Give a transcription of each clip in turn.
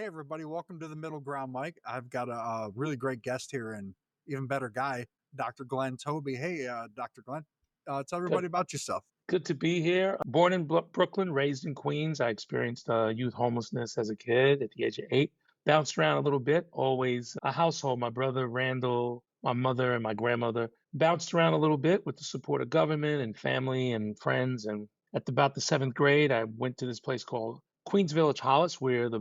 Hey, everybody, welcome to the Middle Ground, Mike. I've got a really great guest here and even better guy, Dr. Glenn Toby. Hey, Dr. Glenn, tell everybody Good. about yourself. Good to be here. Born in Brooklyn, raised in Queens. I experienced youth homelessness as a kid at the age of 8. Bounced around a little bit. Always a household. My brother Randall, my mother, and my grandmother bounced around a little bit with the support of government and family and friends. And at about the 7th grade, I went to this place called Queens Village Hollis, where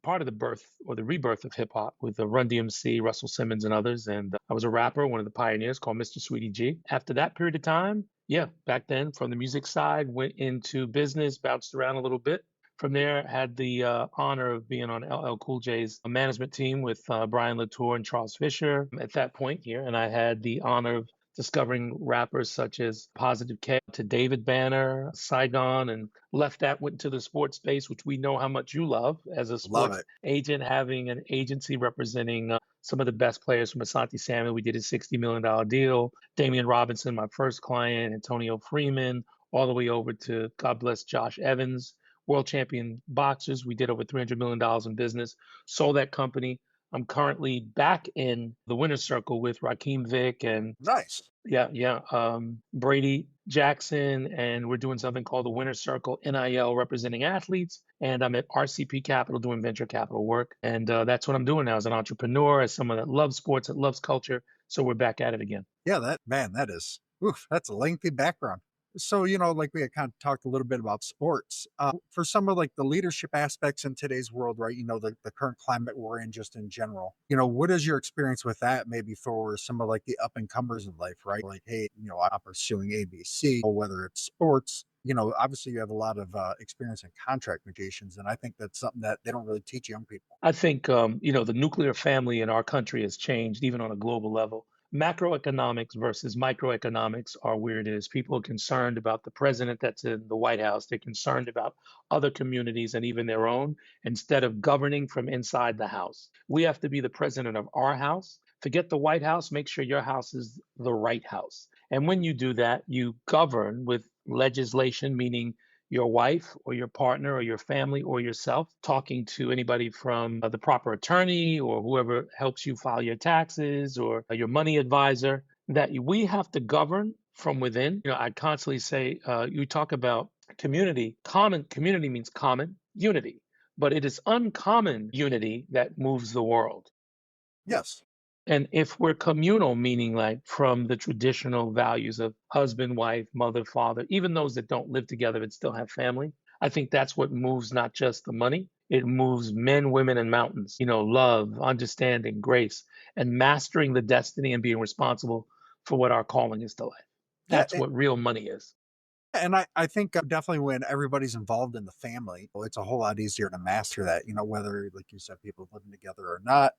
part of the birth or the rebirth of hip hop with the Run DMC, Russell Simmons, and others. And I was a rapper, one of the pioneers called Mr. Sweetie G. After that period of time, yeah, back then from the music side, went into business, bounced around a little bit. From there, had the honor of being on LL Cool J's management team with Brian Latour and Charles Fisher at that point here. And I had the honor of discovering rappers such as Positive K to David Banner, Saigon, and left that, went into the sports space, which we know how much you love as a Love sports it. agent, having an agency representing some of the best players from Asante Samuel. We did a $60 million deal. Damian Robinson, my first client, Antonio Freeman, all the way over to, God bless, Josh Evans, world champion boxers. We did over $300 million in business, sold that company. I'm currently back in the winner's circle with Raheem Vick and Nice. Brady Jackson, and we're doing something called the Winner's Circle NIL representing athletes. And I'm at RCP Capital doing venture capital work. And that's what I'm doing now as an entrepreneur, as someone that loves sports, that loves culture. So we're back at it again. Yeah, that is, oof, that's a lengthy background. So, like we had kind of talked a little bit about sports. For some of like the leadership aspects in today's world, right? The current climate we're in just in general. What is your experience with that maybe for some of like the up and comers in life, right? Like, hey, I'm pursuing ABC, or whether it's sports. Obviously you have a lot of experience in contract negotiations, and I think that's something that they don't really teach young people. I think, the nuclear family in our country has changed even on a global level. Macroeconomics versus microeconomics are where it is. People are concerned about the president that's in the White House. They're concerned about other communities and even their own instead of governing from inside the house. We have to be the president of our house. Forget the White House. Make sure your house is the right house. And when you do that, you govern with legislation, meaning your wife or your partner or your family or yourself, talking to anybody from the proper attorney or whoever helps you file your taxes or your money advisor, that we have to govern from within. I constantly say, you talk about community. Common community means common unity, but it is uncommon unity that moves the world. Yes. And if we're communal, meaning like from the traditional values of husband, wife, mother, father, even those that don't live together but still have family, I think that's what moves not just the money, it moves men, women, and mountains, love, understanding, grace, and mastering the destiny and being responsible for what our calling is to life. Yeah. That's what real money is. And I think definitely when everybody's involved in the family, well, it's a whole lot easier to master that, whether, like you said, people living together or not,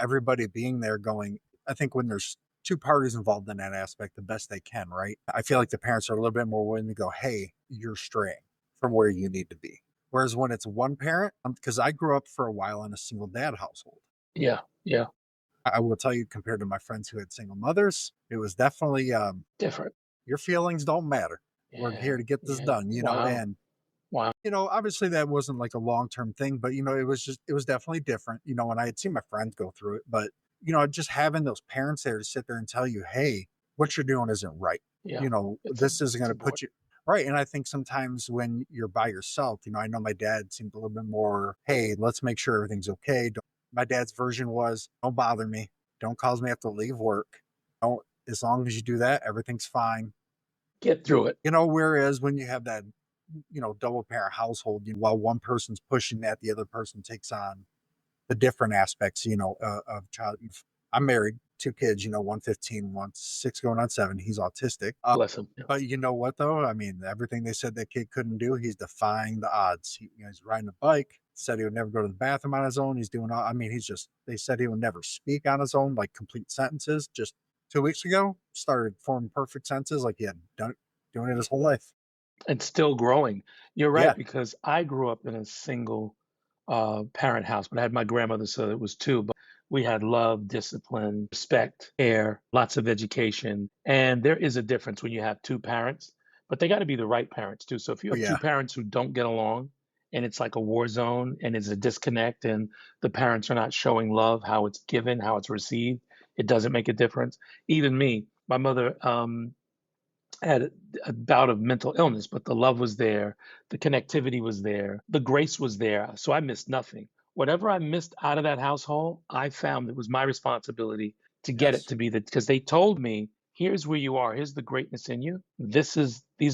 everybody being there going, I think when there's two parties involved in that aspect, the best they can, right? I feel like the parents are a little bit more willing to go, hey, you're straying from where you need to be. Whereas when it's one parent, because I grew up for a while in a single dad household. Yeah, yeah, I will tell you, compared to my friends who had single mothers, it was definitely different. your feelings don't matter. We're Yeah, here to get this yeah. done, Wow, and wow. obviously that wasn't like a long-term thing, but it was definitely different, and I had seen my friends go through it, but just having those parents there to sit there and tell you, hey, what you're doing isn't right. Yeah, This isn't it's going to put important. you right. And I think sometimes when you're by yourself, I know my dad seemed a little bit more, hey, let's make sure everything's okay. My dad's version was, don't bother me. Don't cause me have to leave work. Don't, as long as you do that, everything's fine. Get through it. Whereas when you have that, double parent household, while one person's pushing that, the other person takes on the different aspects, of child. I'm married, two kids, one 15, one 6 going on 7. He's autistic. Bless him. Yeah. But you know what though? I mean, everything they said that kid couldn't do, he's defying the odds. He's riding a bike, said he would never go to the bathroom on his own. He's doing all, I mean, they said he would never speak on his own, like complete sentences. Just 2 weeks ago, started forming perfect sentences like he had done doing it his whole life. And still growing. You're right, Yeah. because I grew up in a single parent house, but I had my grandmother, so it was two. But we had love, discipline, respect, care, lots of education. And there is a difference when you have two parents, but they got to be the right parents too. So if you Oh have two yeah. parents who don't get along and it's like a war zone and it's a disconnect and the parents are not showing love, how it's given, how it's received, it doesn't make a difference. Even me, my mother had a bout of mental illness, but the love was there, the connectivity was there, the grace was there. So I missed nothing. Whatever I missed out of that household, I found it was my responsibility to get it Yes. to be the, because they told me, here's where you are, here's the greatness in you. These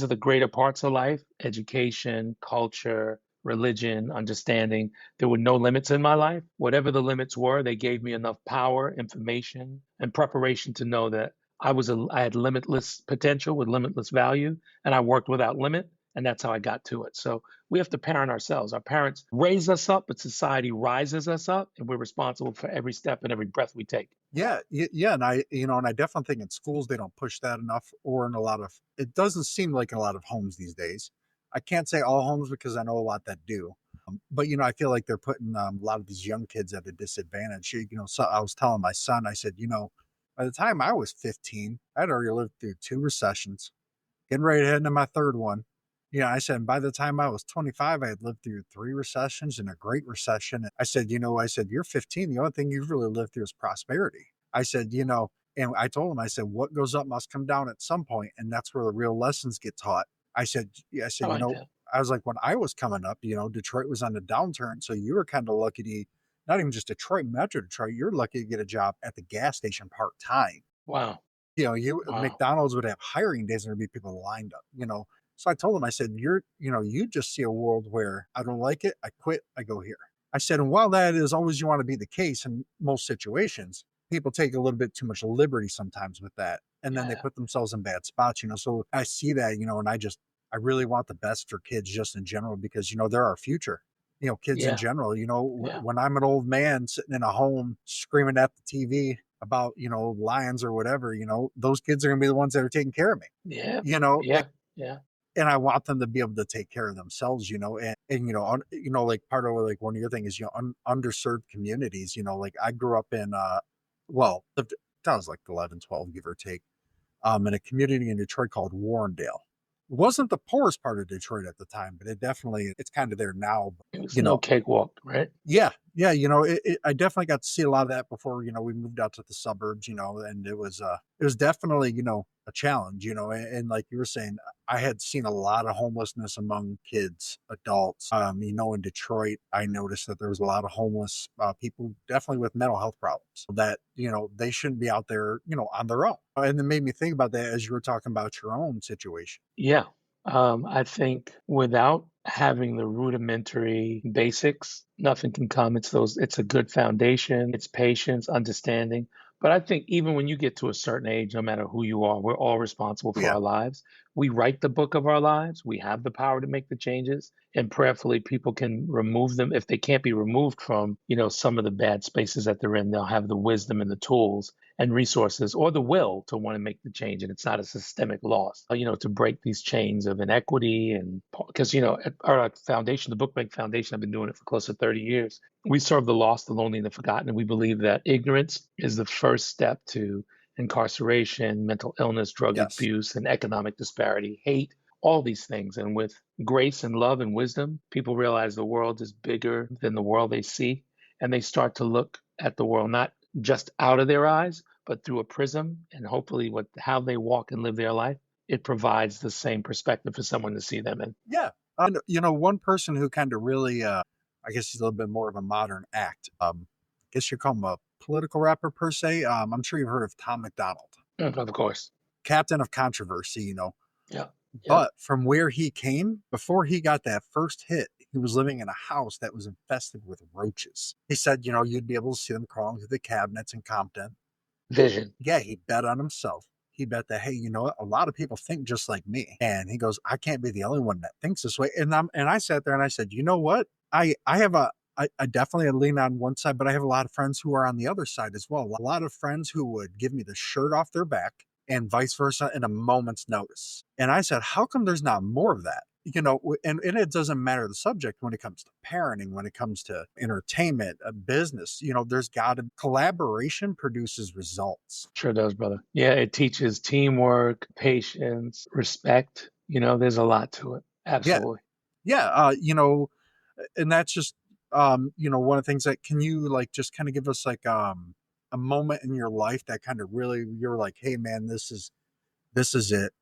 are the greater parts of life, education, culture, religion, understanding. There were no limits in my life. Whatever the limits were, they gave me enough power, information, and preparation to know that I had limitless potential with limitless value, and I worked without limit, and that's how I got to it. So we have to parent ourselves. Our parents raise us up, but society rises us up, and we're responsible for every step and every breath we take. Yeah, yeah, and I definitely think in schools they don't push that enough, or in a lot of it doesn't seem like in a lot of homes these days. I can't say all homes because I know a lot that do, but I feel like they're putting a lot of these young kids at a disadvantage. So I was telling my son, I said, by the time I was 15, I'd already lived through two recessions, getting ready to head into my third one. I said, by the time I was 25, I had lived through three recessions and a great recession. I said, you're 15. The only thing you've really lived through is prosperity. I said, and I told him, I said, what goes up must come down at some point, and that's where the real lessons get taught. Yeah, I I said, like that. I was like, when I was coming up, Detroit was on the downturn. So you were kind of lucky to, not even just Detroit, Metro Detroit, you're lucky to get a job at the gas station part time. Wow. You Wow. McDonald's would have hiring days and there'd be people lined up. So I told him, I said, you just see a world where I don't like it, I quit, I go here. I said, and while that is always you want to be the case in most situations, people take a little bit too much liberty sometimes with that. And then they Yeah. put themselves in bad spots. So I see that, and I really want the best for kids just in general because, they're our future. Kids in Yeah. general, Yeah. when I'm an old man sitting in a home screaming at the TV about, lions or whatever, those kids are going to be the ones that are taking care of me, Yeah. you know, Yeah. Yeah. and I want them to be able to take care of themselves, and like part of like one of your things is underserved communities. Like I grew up in well, that was like 11, 12, give or take, in a community in Detroit called Warrendale. It wasn't the poorest part of Detroit at the time, but it's kind of there now. But, It was you no know, cakewalk, right? yeah, yeah, I definitely got to see a lot of that before, we moved out to the suburbs, and it was definitely, a challenge, and like you were saying, I had seen a lot of homelessness among kids, adults. In Detroit, I noticed that there was a lot of homeless people, definitely with mental health problems that, they shouldn't be out there, on their own. And it made me think about that as you were talking about your own situation. Yeah. I think without having the rudimentary basics, nothing can come. It's a good foundation, it's patience, understanding. But I think even when you get to a certain age, no matter who you are, we're all responsible for Yeah. our lives. We write the book of our lives. We have the power to make the changes. And prayerfully, people can remove them. If they can't be removed from, some of the bad spaces that they're in, they'll have the wisdom and the tools and resources or the will to want to make the change, and it's not a systemic loss, to break these chains of inequity. And because at our foundation, the Book Bank Foundation, I've been doing it for close to 30 years. We serve the lost, the lonely, and the forgotten, and we believe that ignorance is the first step to incarceration, mental illness, drug Yes. abuse, and economic disparity, hate, all these things. And with grace and love and wisdom, people realize the world is bigger than the world they see, and they start to look at the world not just out of their eyes, but through a prism, and hopefully what how they walk and live their life, it provides the same perspective for someone to see them in. Yeah. One person who kind of really, I guess he's a little bit more of a modern act. I guess you call him a political rapper per se. I'm sure you've heard of Tom McDonald, Of course. captain of controversy, Yeah. Yeah. but from where he came, before he got that first hit, he was living in a house that was infested with roaches. He said, you'd be able to see them crawling through the cabinets in Compton. Vision. Yeah, he bet on himself. He bet that, hey, you know what? A lot of people think just like me. And he goes, I can't be the only one that thinks this way. And I sat there and I said, you know what? I definitely lean on one side, but I have a lot of friends who are on the other side as well. A lot of friends who would give me the shirt off their back and vice versa in a moment's notice. And I said, how come there's not more of that? And it doesn't matter the subject when it comes to parenting, when it comes to entertainment, business, there's got to collaboration produces results. Sure does, brother. Yeah, it teaches teamwork, patience, respect. There's a lot to it. Yeah. Absolutely. Yeah. And that's just, one of the things that can you like just kind of give us like a moment in your life that kind of really you're like, hey man, this is it.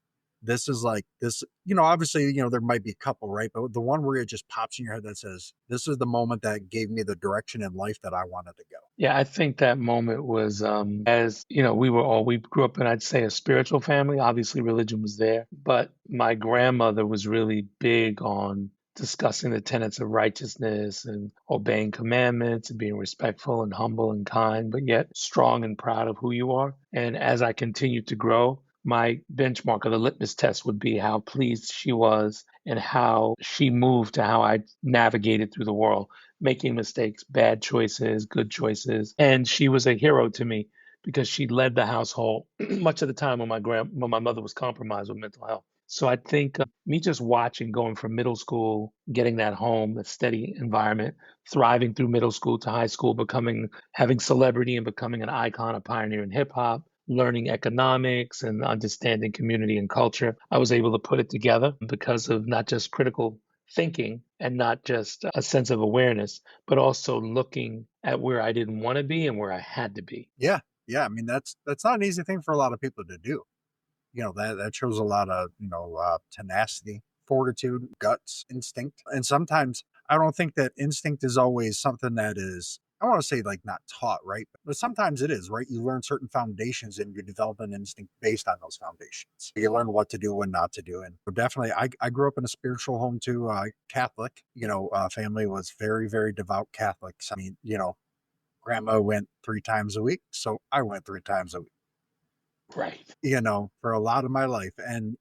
This is like this, obviously, there might be a couple, right? But the one where it just pops in your head that says, this is the moment that gave me the direction in life that I wanted to go. Yeah, I think that moment was, as you know, we grew up in, I'd say, a spiritual family. Obviously, religion was there, but my grandmother was really big on discussing the tenets of righteousness and obeying commandments and being respectful and humble and kind, but yet strong and proud of who you are. And as I continued to grow, my benchmark or the litmus test would be how pleased she was and how she moved to how I navigated through the world, making mistakes, bad choices, good choices. And she was a hero to me because she led the household much of the time when my mother was compromised with mental health. So I think me just watching going from middle school, getting that home, that steady environment, thriving through middle school to high school, becoming having celebrity and becoming an icon, a pioneer in hip hop, learning economics and understanding community and culture. I was able to put it together because of not just critical thinking and not just a sense of awareness, but also looking at where I didn't want to be and where I had to be. Yeah. Yeah. I mean, that's not an easy thing for a lot of people to do. That shows a lot of, tenacity, fortitude, guts, instinct. And sometimes I don't think that instinct is always something that is, I want to say like not taught, right? But sometimes it is, right? You learn certain foundations and you develop an instinct based on those foundations. You learn what to do and not to do. And definitely, I grew up in a spiritual home too, Catholic, family was very, very devout Catholics. I mean, grandma went 3 times a week. So I went 3 times a week, Right. for a lot of my life. And,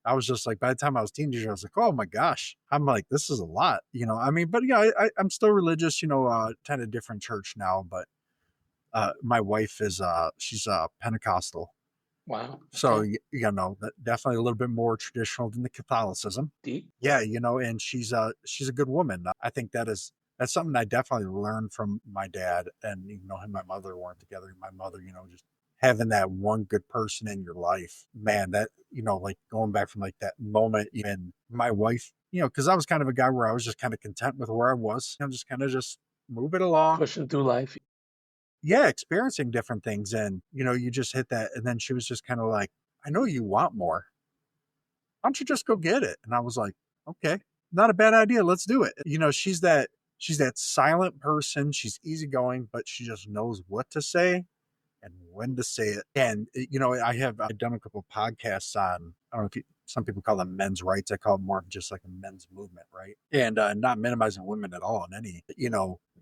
I was just like, by the time I was a teenager, I was like, oh my gosh, I'm like, this is a lot, I mean, but yeah, I'm still religious, attend a different church now, but my wife is, she's Pentecostal. Wow. So, Okay. definitely a little bit more traditional than the Catholicism. Deep. Yeah. And she's a good woman. I think that's something I definitely learned from my dad, and, him and my mother weren't together. My mother, just having that one good person in your life, man, that, like going back from like that moment, and my wife, because I was kind of a guy where I was just kind of content with where I was, just kind of just move it along. Pushing through life. Yeah, experiencing different things. And, you just hit that. And then she was just kind of like, I know you want more. Why don't you just go get it? And I was like, okay, not a bad idea. Let's do it. She's that silent person. She's easygoing, but she just knows what to say and when to say it. And I've done a couple of podcasts on, I don't know if some people call them men's rights. I call it more of just like a men's movement, right? And not minimizing women at all in any,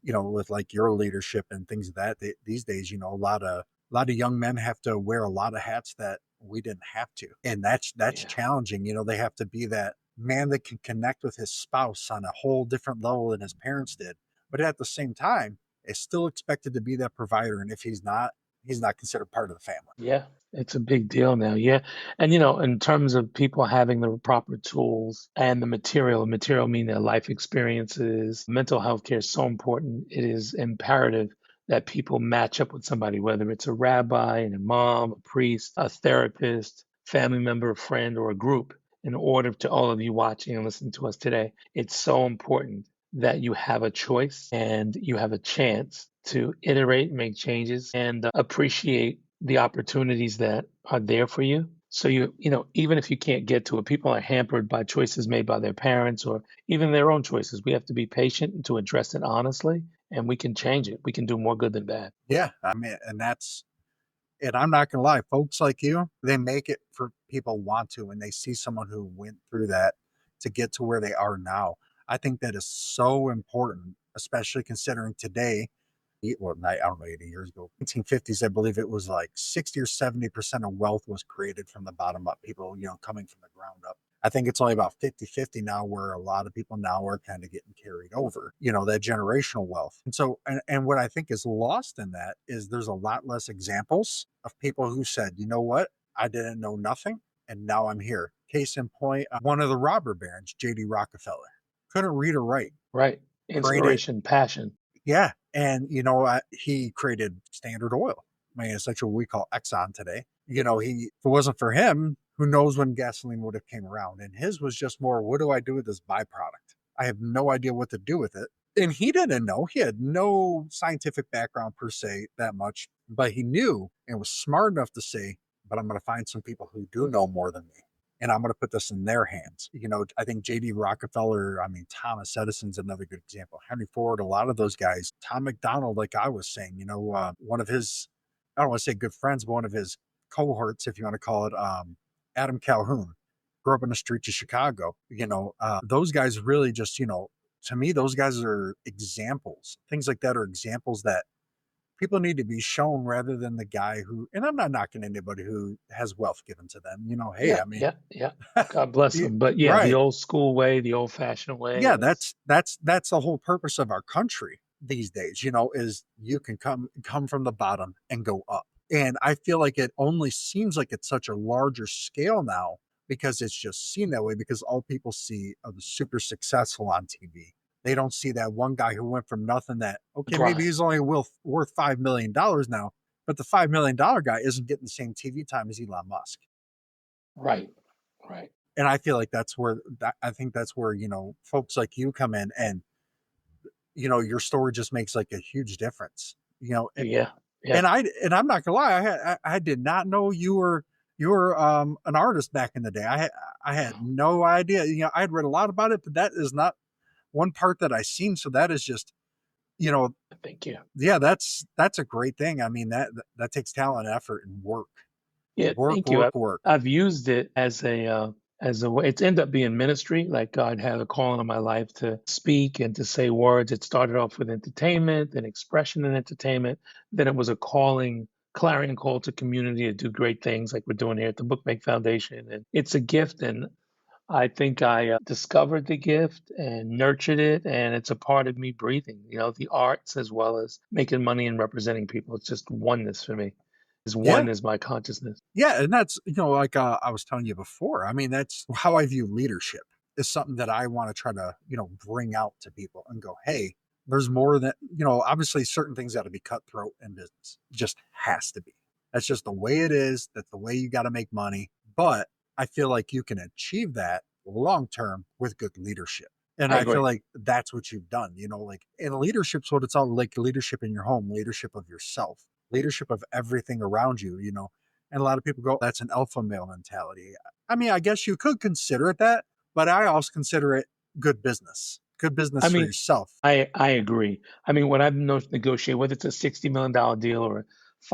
with like your leadership and things of that. These days, a lot of young men have to wear a lot of hats that we didn't have to, and that's Yeah. challenging. They have to be that man that can connect with his spouse on a whole different level than his parents did, but at the same time is still expected to be that provider. And if he's not considered part of the family. Yeah, it's a big deal now. Yeah. And in terms of people having the proper tools and the material meaning their life experiences, mental health care is so important. It is imperative that people match up with somebody, whether it's a rabbi, and a mom, a priest, a therapist, family member, a friend, or a group, in order to all of you watching and listening to us today. It's so important that you have a choice and you have a chance to iterate, make changes, and appreciate the opportunities that are there for you. So even if you can't get to it, people are hampered by choices made by their parents or even their own choices. We have to be patient to address it honestly, and we can change it. We can do more good than bad. Yeah, I mean, and I'm not gonna lie, folks like you, they make it for people want to, and they see someone who went through that to get to where they are now. I think that is so important, especially considering today. Well, I don't know, 80 years ago, 1950s, I believe it was like 60 or 70% of wealth was created from the bottom up. People, coming from the ground up. I think it's only about 50-50 now, where a lot of people now are kind of getting carried over, that generational wealth. And so, and what I think is lost in that is there's a lot less examples of people who said, you know what, I didn't know nothing, and now I'm here. Case in point, one of the robber barons, J.D. Rockefeller, couldn't read or write, Right. created, Inspiration, passion. yeah, and he created Standard Oil. I mean, essentially what we call Exxon today. If it wasn't for him, who knows when gasoline would have came around? And his was just more, what do I do with this byproduct? I have no idea what to do with it. And he didn't know. He had no scientific background per se that much, but he knew and was smart enough to say, but I'm going to find some people who do know more than me. And I'm going to put this in their hands. I think JD Rockefeller, I mean, Thomas Edison's another good example. Henry Ford, a lot of those guys, Tom McDonald, like I was saying, one of his, I don't want to say good friends, but one of his cohorts, if you want to call it, Adam Calhoun, grew up in the streets of Chicago. Those guys really just, to me, those guys are examples. Things like that are examples that people need to be shown rather than the guy who, and I'm not knocking anybody who has wealth given to them. Hey, Yeah, I mean, yeah, yeah. God bless them. But yeah, the right. old school way, the old fashioned way Yeah, is that's the whole purpose of our country these days, is you can come from the bottom and go up. And I feel like it only seems like it's such a larger scale now because it's just seen that way because all people see are the super successful on TV. They don't see that one guy who went from nothing that, okay, maybe grind. he's only worth $5 million now, but the $5 million guy isn't getting the same TV time as Elon Musk. Right, right. And I feel like I think that's where, folks like you come in and, your story just makes like a huge difference, Yeah, yeah. and I'm not gonna lie, I did not know you were an artist back in the day. I had no idea. I had read a lot about it, but that is not one part that I seen. So that is just, you know, Thank you. yeah, that's a great thing. I mean, that takes talent, effort, and work. Yeah, Work, thank you. work, work. I've used it as a way. It's ended up being ministry. Like God had a calling in my life to speak and to say words. It started off with entertainment, then expression and entertainment. Then it was a calling, clarion call to community to do great things, like we're doing here at the Bookmake Foundation. And it's a gift, and I think I discovered the gift and nurtured it, and it's a part of me breathing. The arts as well as making money and representing people. It's just oneness for me. Is Yeah. one is my consciousness. Yeah, and that's, like, I was telling you before, I mean, that's how I view leadership is something that I wanna try to, bring out to people and go, "Hey, there's more than" obviously certain things gotta be cutthroat in business. It just has to be. That's just the way it is, that's the way you gotta make money, but I feel like you can achieve that long term with good leadership, and I I feel agree. like that's what you've done, like and leadership's what it's all like leadership in your home, leadership of yourself, leadership of everything around you, and a lot of people go, that's an alpha male mentality. I mean, I guess you could consider it that, but I also consider it good business I for mean, yourself. I agree. I mean, when I've negotiated, whether it's a $60 million deal or a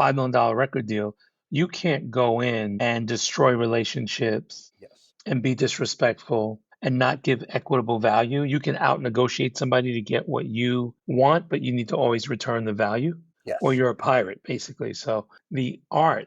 $5 million record deal, you can't go in and destroy relationships Yes. and be disrespectful and not give equitable value. You can out negotiate somebody to get what you want, but you need to always return the value, or Yes. you're a pirate, basically. So the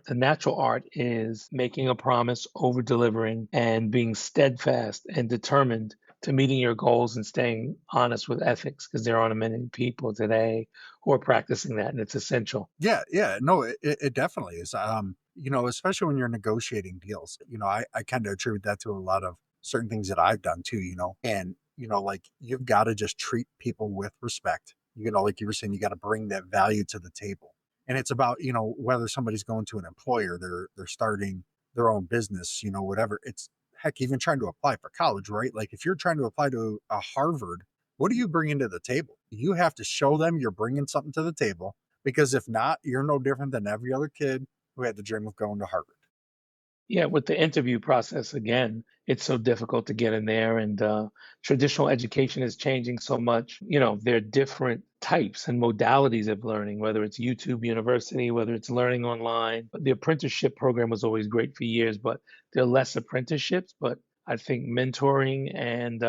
natural art is making a promise, over delivering, and being steadfast and determined to meeting your goals and staying honest with ethics, because there aren't many people today who are practicing that, and it's essential. Yeah, yeah. No, it definitely is. Especially when you're negotiating deals, I kind of attribute that to a lot of certain things that I've done too, and, like you've got to just treat people with respect. Like you were saying, you got to bring that value to the table. And it's about, whether somebody's going to an employer, they're starting their own business, whatever. It's heck, even trying to apply for college, right? Like if you're trying to apply to a Harvard, what are you bringing to the table? You have to show them you're bringing something to the table because if not, you're no different than every other kid who had the dream of going to Harvard. Yeah, with the interview process, again, it's so difficult to get in there, and traditional education is changing so much. There are different types and modalities of learning, whether it's YouTube University, whether it's learning online. But the apprenticeship program was always great for years, but there are less apprenticeships. But I think mentoring and,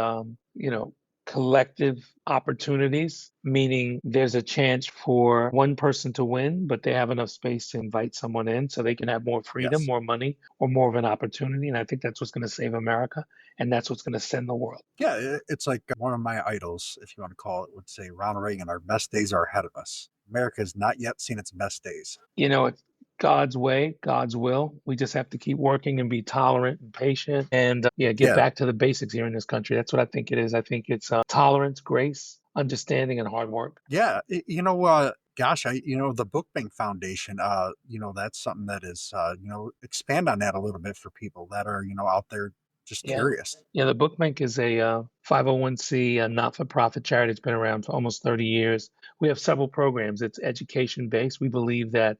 collective opportunities, meaning there's a chance for one person to win, but they have enough space to invite someone in so they can have more freedom, Yes. more money, or more of an opportunity. And I think that's what's going to save America, and that's what's going to send the world. Yeah. It's like one of my idols, if you want to call it, would say Ronald Reagan, our best days are ahead of us. America has not yet seen its best days. It's God's way, God's will. We just have to keep working and be tolerant and patient, and yeah, get Yeah. back to the basics here in this country. That's what I think it is. I think it's tolerance, grace, understanding, and hard work. Yeah. Gosh, the Book Bank Foundation, that's something that is, expand on that a little bit for people that are, out there Just Yeah. curious. Yeah, the Book Bank is a 501c not-for-profit charity. It's been around for almost 30 years. We have several programs. It's education based. We believe that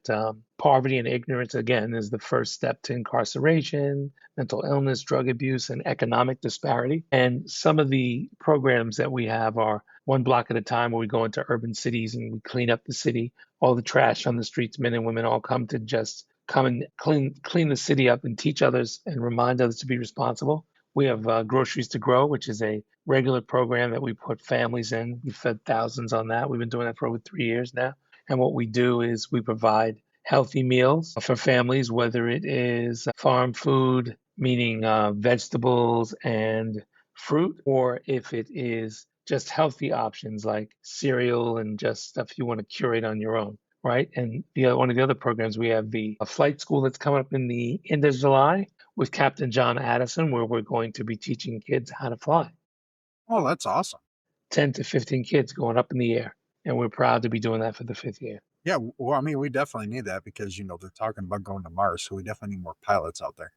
poverty and ignorance, again, is the first step to incarceration, mental illness, drug abuse, and economic disparity. And some of the programs that we have are one block at a time, where we go into urban cities and we clean up the city. All the trash on the streets, men and women all come to just come and clean the city up and teach others and remind others to be responsible. We have Groceries to Grow, which is a regular program that we put families in. We fed thousands on that. We've been doing that for over 3 years now. And what we do is we provide healthy meals for families, whether it is farm food, meaning vegetables and fruit, or if it is just healthy options like cereal and just stuff you want to curate on your own. Right. And one of the other programs, we have the flight school that's coming up in the end of July with Captain John Addison, where we're going to be teaching kids how to fly. Oh, that's awesome. 10 to 15 kids going up in the air. And we're proud to be doing that for the fifth year. Yeah, well, I mean, we definitely need that because, they're talking about going to Mars, so we definitely need more pilots out there.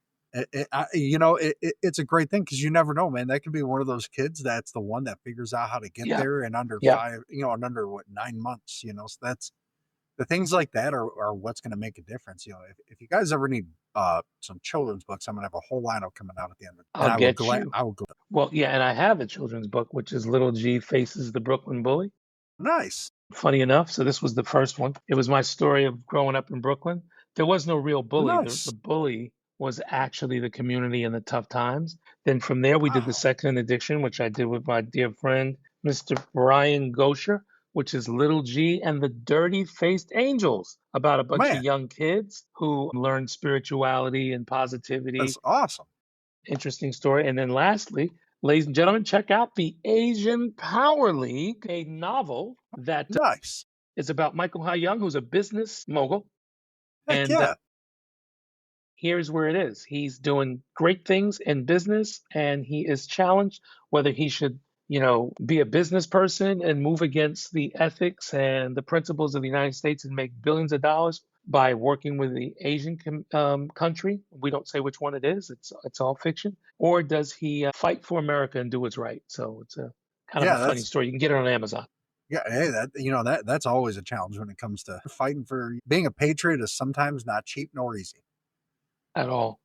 It's a great thing because you never know, man. That could be one of those kids that's the one that figures out how to get Yeah. there in under Yeah. 5, in under what, 9 months. So that's the things like that are what's going to make a difference. If you guys ever need some children's books, I'm going to have a whole lineup coming out at the end of it, and I'll get you. I will go. Well, yeah. And I have a children's book, which is Little G Faces the Brooklyn Bully. Nice, Funny enough, so this was the first one. It was my story of growing up in Brooklyn. There was no real bully. The nice. bully was actually the community in the tough times. Then from there, we did the Wow, second edition, which I did with my dear friend, Mr. Brian Gosher, which is Little G and the Dirty Faced Angels, about a bunch of man, young kids who learn spirituality and positivity. that's awesome. Interesting story. And then lastly, ladies and gentlemen, check out the Asian Power League, a novel that Nice. is about Michael Ha Young, who's a business mogul. Heck And yeah. here's where it is. He's doing great things in business, and he is challenged whether he should, be a business person and move against the ethics and the principles of the United States and make billions of dollars by working with the Asian country. We don't say which one it is. It's all fiction. Or does he fight for America and do what's right? So it's a kind of a Yeah, funny story. You can get it on Amazon. yeah. Hey, that's always a challenge when it comes to fighting for being a patriot is sometimes not cheap nor easy. At all.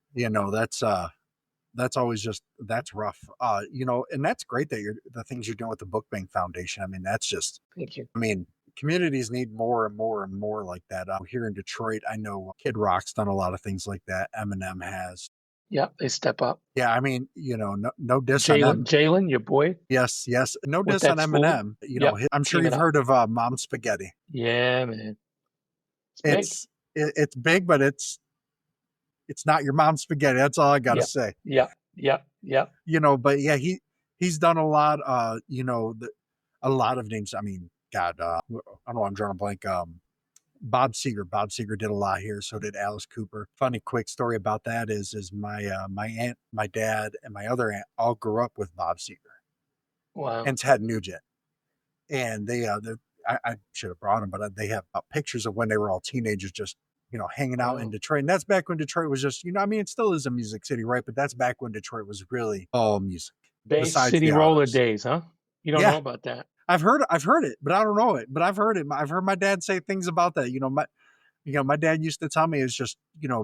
That's always that's rough. And that's great that the things you're doing with the Book Bank Foundation. I mean, that's just Thank you. I mean, communities need more and more and more like that. Here in Detroit, I know Kid Rock's done a lot of things like that. Eminem has. Yeah, they step up. Yeah, I mean, no diss on them. Jalen, your boy, Yes, yes, no with diss on that school. Eminem. Yep, I'm sure teaming you've up. heard of Mom Spaghetti. Yeah, man, it's big. It's big, but it's not your mom's spaghetti. That's all I gotta Yep, say. yep, yep, yep. But yeah, he's done a lot. A lot of names. I mean, God, I don't know. I'm drawing a blank. Bob Seger. Bob Seger did a lot here. So did Alice Cooper. Funny quick story about that is my aunt, my dad, and my other aunt all grew up with Bob Seger Wow, and Ted Nugent, and I should have brought them, but they have pictures of when they were all teenagers, just hanging out in wow. Detroit. And that's back when Detroit was just, I mean, it still is a music city, right? But that's back when Detroit was really all music, Bay besides City the roller autos. days, huh? You don't Yeah, know about that. I've heard it, but I don't know it. But I've heard it. I've heard my dad say things about that. My dad used to tell me it's just,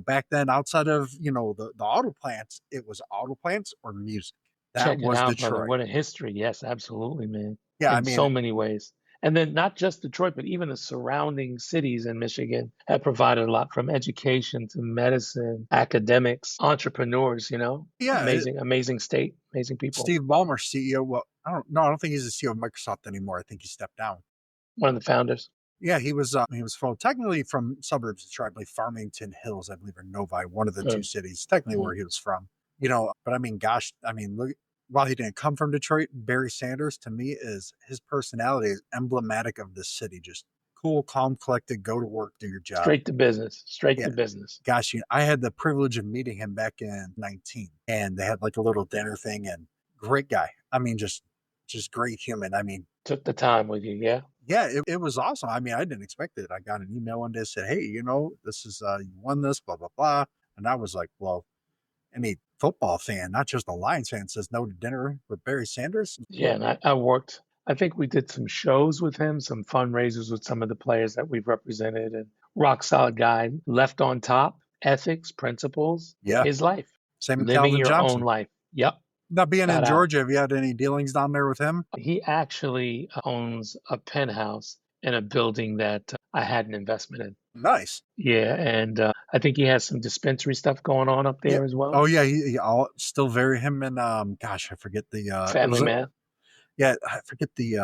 back then outside of, the auto plants, it was auto plants or music. That Check it was out, brother. Detroit. What a history. Yes, absolutely, man. Yeah, I In mean, so many ways. And then not just Detroit, but even the surrounding cities in Michigan have provided a lot, from education to medicine, academics, entrepreneurs. yeah, Amazing, amazing state, amazing people. Steve Ballmer, CEO. Well, I don't think he's the CEO of Microsoft anymore. I think he stepped down. One of the founders. Yeah, he was from technically from suburbs of Detroit, like Farmington Hills, I believe, or Novi, one of the two Mm, cities, technically mhm. where he was from. But I mean, gosh, I mean, look, while he didn't come from Detroit, Barry Sanders to me is his personality is emblematic of this city. Just cool, calm, collected, go to work, do your job. Straight to business. Straight Yeah, to business. gosh, I had the privilege of meeting him back in 19, and they had like a little dinner thing, and great guy. I mean, just great human. I mean, Took the time with you, yeah? yeah, it was awesome. I mean, I didn't expect it. I got an email one day that said, "Hey, this is you won this, blah blah blah," and I was like, "Well," and he football fan, not just a Lions fan, says no to dinner with Barry Sanders. Yeah, and I worked. I think we did some shows with him, some fundraisers with some of the players that we've represented, and rock solid guy, left on top, ethics, principles, Yeah. his life, Same with living Calvin your own Johnson. life. Yep, Now, being in shout out. Georgia, have you had any dealings down there with him? He actually owns a penthouse in a building that I had an investment in. Nice. Yeah, and I think he has some dispensary stuff going on up Yeah. there as well. Oh yeah, he all still very him and gosh, I forget the it Family was a, man. yeah, I forget the it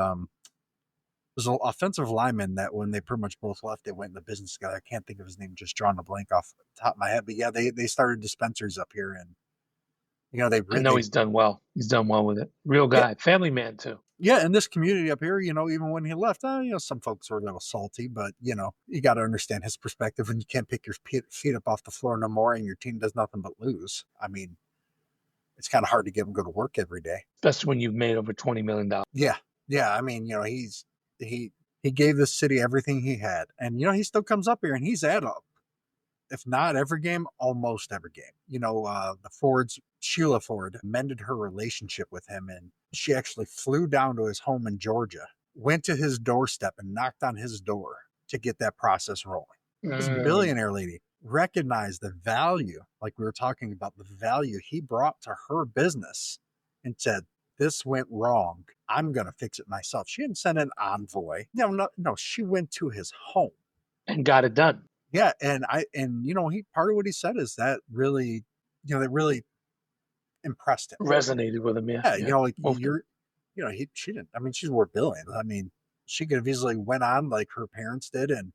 was an offensive lineman that when they pretty much both left, they went in the business together. I can't think of his name, just drawing a blank off the top of my head. But yeah, they started dispensaries up here, and I know they he's done well. He's done well with it. Real yeah, guy, family man too. yeah, in this community up here, even when he left, some folks were a little salty, but you got to understand his perspective, and you can't pick your feet up off the floor no more, and your team does nothing but lose. I mean, it's kind of hard to get him to go to work every day. Especially when you've made over $20 million. Yeah, yeah. I mean, he he gave the city everything he had, and he still comes up here, and he's at up. If not every game, almost every game. The Fords, Sheila Ford, mended her relationship with him, and she actually flew down to his home in Georgia, went to his doorstep, and knocked on his door to get that process rolling. This Mm. billionaire lady recognized the value, like we were talking about, the value he brought to her business and said, this went wrong. I'm going to fix it myself. She didn't send an envoy. No, no, no. She went to his home. And got it done. Yeah, he part of what he said is that really impressed him. Resonated with him. Yeah, Yeah, yeah. like Moved him. she didn't. I mean, she's worth billions. I mean, she could have easily went on like her parents did, and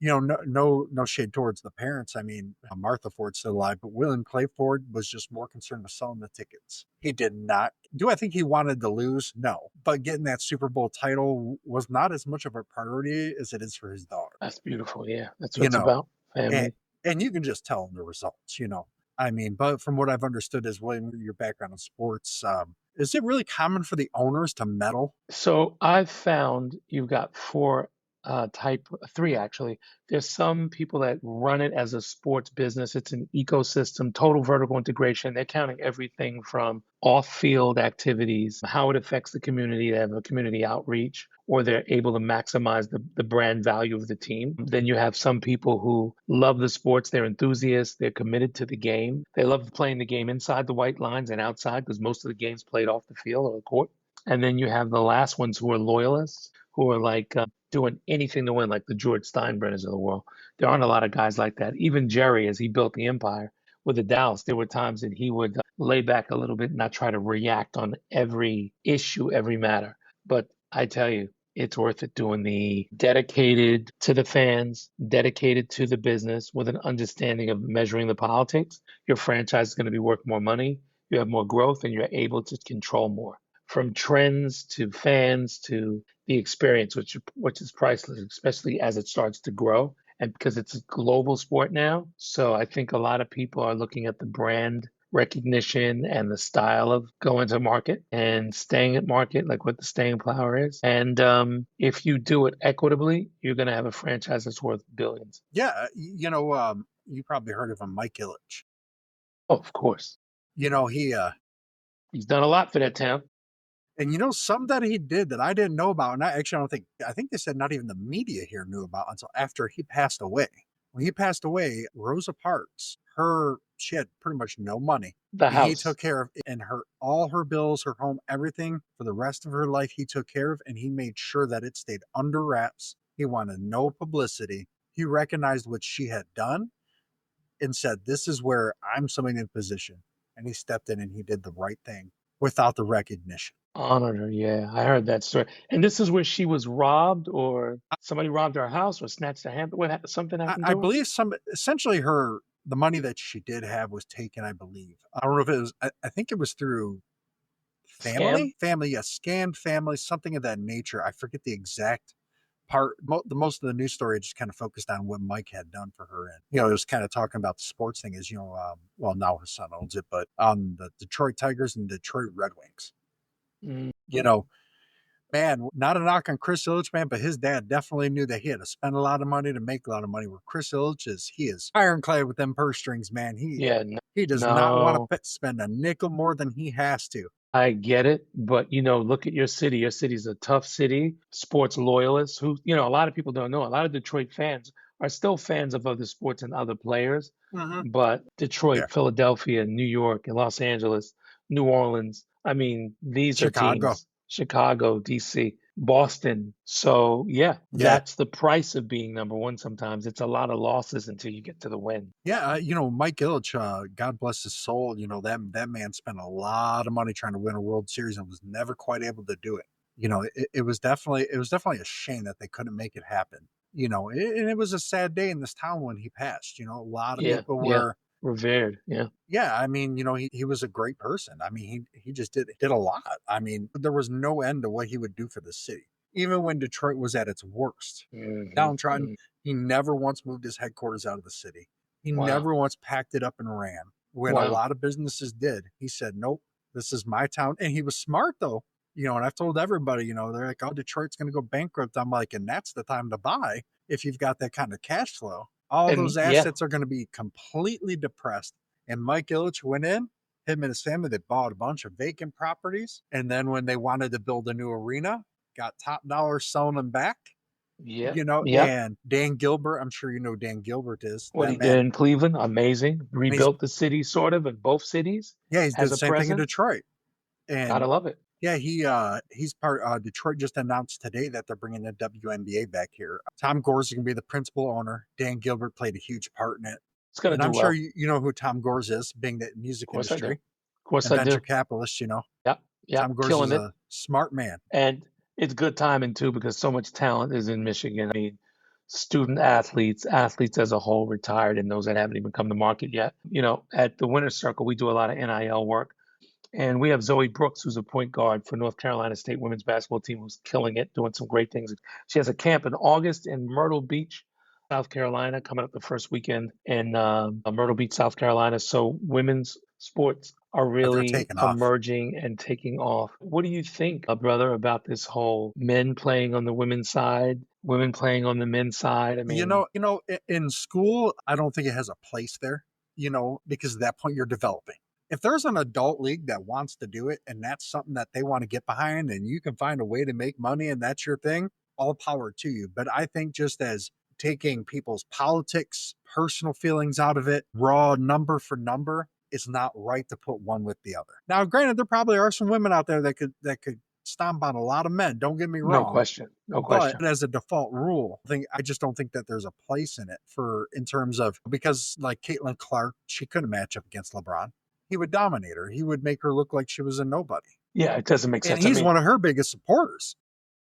no shade towards the parents. I mean, Martha Ford's still alive, but William Clay Ford was just more concerned with selling the tickets. He did not. Do I think he wanted to lose? No, but getting that Super Bowl title was not as much of a priority as it is for his daughter. That's beautiful. Yeah, that's what You it's know, about. and Family. and you can just tell in the results. I mean, but from what I've understood as well, your background in sports, is it really common for the owners to meddle? So I've found you've got four type three actually. There's some people that run it as a sports business. It's an ecosystem, total vertical integration. They're counting everything from off-field activities, how it affects the community. They have a community outreach, or they're able to maximize the brand value of the team. Then you have some people who love the sports. They're enthusiasts. They're committed to the game. They love playing the game inside the white lines and outside because most of the game's played off the field or the court. And then you have the last ones who are loyalists, who are like doing anything to win, like the George Steinbrenners of the world. There aren't a lot of guys like that. Even Jerry, as he built the empire with the Dallas, there were times that he would lay back a little bit and not try to react on every issue, every matter. But I tell you, it's worth it doing the dedicated to the fans, dedicated to the business with an understanding of measuring the politics. Your franchise is going to be worth more money. You have more growth and you're able to control more from trends to fans to the experience, which is priceless, especially as it starts to grow. And because it's a global sport now, so I think a lot of people are looking at the brand recognition and the style of going to market and staying at market, like what the staying power is. And if you do it equitably, you're going to have a franchise that's worth billions. Yeah, you probably heard of him, Mike Ilitch. Oh, of course, He he's done a lot for that town. and something that he did that I didn't know about, and I don't think I think they said not even the media here knew about until after he passed away. When he passed away, Rosa Parks, she had pretty much no money. The He took house. care of and all her bills, her home, everything for the rest of her life. He took care of, and he made sure that it stayed under wraps. He wanted no publicity. He recognized what she had done and said, "This is where I'm somebody in position," and he stepped in and he did the right thing without the recognition. Honored her, yeah. I heard that story. And this is where she was robbed, or somebody robbed her house, or snatched a hamper. Something happened I to her? believe essentially the money that she did have was taken. I believe I don't know if it was. I think it was through Scam? family, yes, scammed family, something of that nature. I forget the exact part. The most of the news story just kind of focused on what Mike had done for her, and it was kind of talking about the sports thing. Is well, now her son owns it, but the Detroit Tigers and Detroit Red Wings. Mm. You know, Man, not a knock on Chris Ilitch, man, but his dad definitely knew that he had to spend a lot of money to make a lot of money. Where Chris Ilitch he is ironclad with them purse strings, man. Yeah, He does not want no, to spend a nickel more than he has to. I get it, but look at your city. Your city's a tough city, sports loyalists who, a lot of people don't know. A lot of Detroit fans are still fans of other sports and other players, Mhm. but Yeah, Detroit, Philadelphia, New York, and Los Angeles, New Orleans, I mean, these are Chicago. teams, Chicago, DC, Boston. So, yeah, Yeah, that's the price of being number one sometimes. It's a lot of losses until you get to the win. yeah. Mike Ilitch, God bless his soul. That man spent a lot of money trying to win a World Series and was never quite able to do it. It was definitely a shame that they couldn't make it happen. And it was a sad day in this town when he passed. A lot of Yeah, people yeah, were. revered. Yeah. Yeah, I mean, he was a great person. I mean, he just did a lot. I mean, there was no end to what he would do for the city. Even when Detroit was at its worst, downtrodden, Hmm. he never once moved his headquarters out of the city. He Wow. never once packed it up and ran. When a Wow. lot of businesses did, he said, "Nope, this is my town." And he was smart though. And I've told everybody, they're like, "Oh, Detroit's going to go bankrupt." I'm like, and that's the time to buy if you've got that kind of cash flow. All And those yeah, assets are going to be completely depressed, and Mike Ilitch went in, him and his family, they bought a bunch of vacant properties. And then when they wanted to build a new arena, got top dollar selling them back. yeah, yeah. And Dan Gilbert, I'm sure you know Dan Gilbert is What that he did man. in Cleveland, amazing. And he's Rebuilt the city sort of in both cities yeah, he's did as the a same thing in presence. Detroit. Gotta And love it. yeah, he's part Detroit just announced today that they're bringing the WNBA back here. Tom Gores is going to be the principal owner. Dan Gilbert played a huge part in it. It's gonna And do I'm sure well. you know who Tom Gores is, being the Of music course I do. industry Of course and I venture do. capitalist. Yep, yep, Tom Gores is killing it. a smart man. And it's good timing too because so much talent is in Michigan. I mean, student athletes, athletes as a whole, retired, and those that haven't even come to market yet. At the Winter Circle, we do a lot of NIL work. And we have Zoe Brooks, who's a point guard for North Carolina State women's basketball team, who's killing it, doing some great things. She has a camp in August in Myrtle Beach, South Carolina, coming up the first weekend in Myrtle Beach, South Carolina. So women's sports are They're really taking off. emerging and taking off. What do you think, brother, about this whole men playing on the women's side, women playing on the men's side? I mean, In school, I don't think it has a place there, because at that point you're developing. If there's an adult league that wants to do it and that's something that they want to get behind and you can find a way to make money and that's your thing, all power to you. But I think just as taking people's politics, personal feelings out of it, raw number for number, it's not right to put one with the other. Now, granted, there probably are some women out there that could stomp on a lot of men. Don't get me no wrong, question, no but question. as a default rule, I just don't think that there's a place in it for in terms of because like Caitlin Clark, she couldn't match up against LeBron. He would dominate her. He would make her look like she was a nobody. Yeah, it doesn't make And sense. I he's mean, one of her biggest supporters.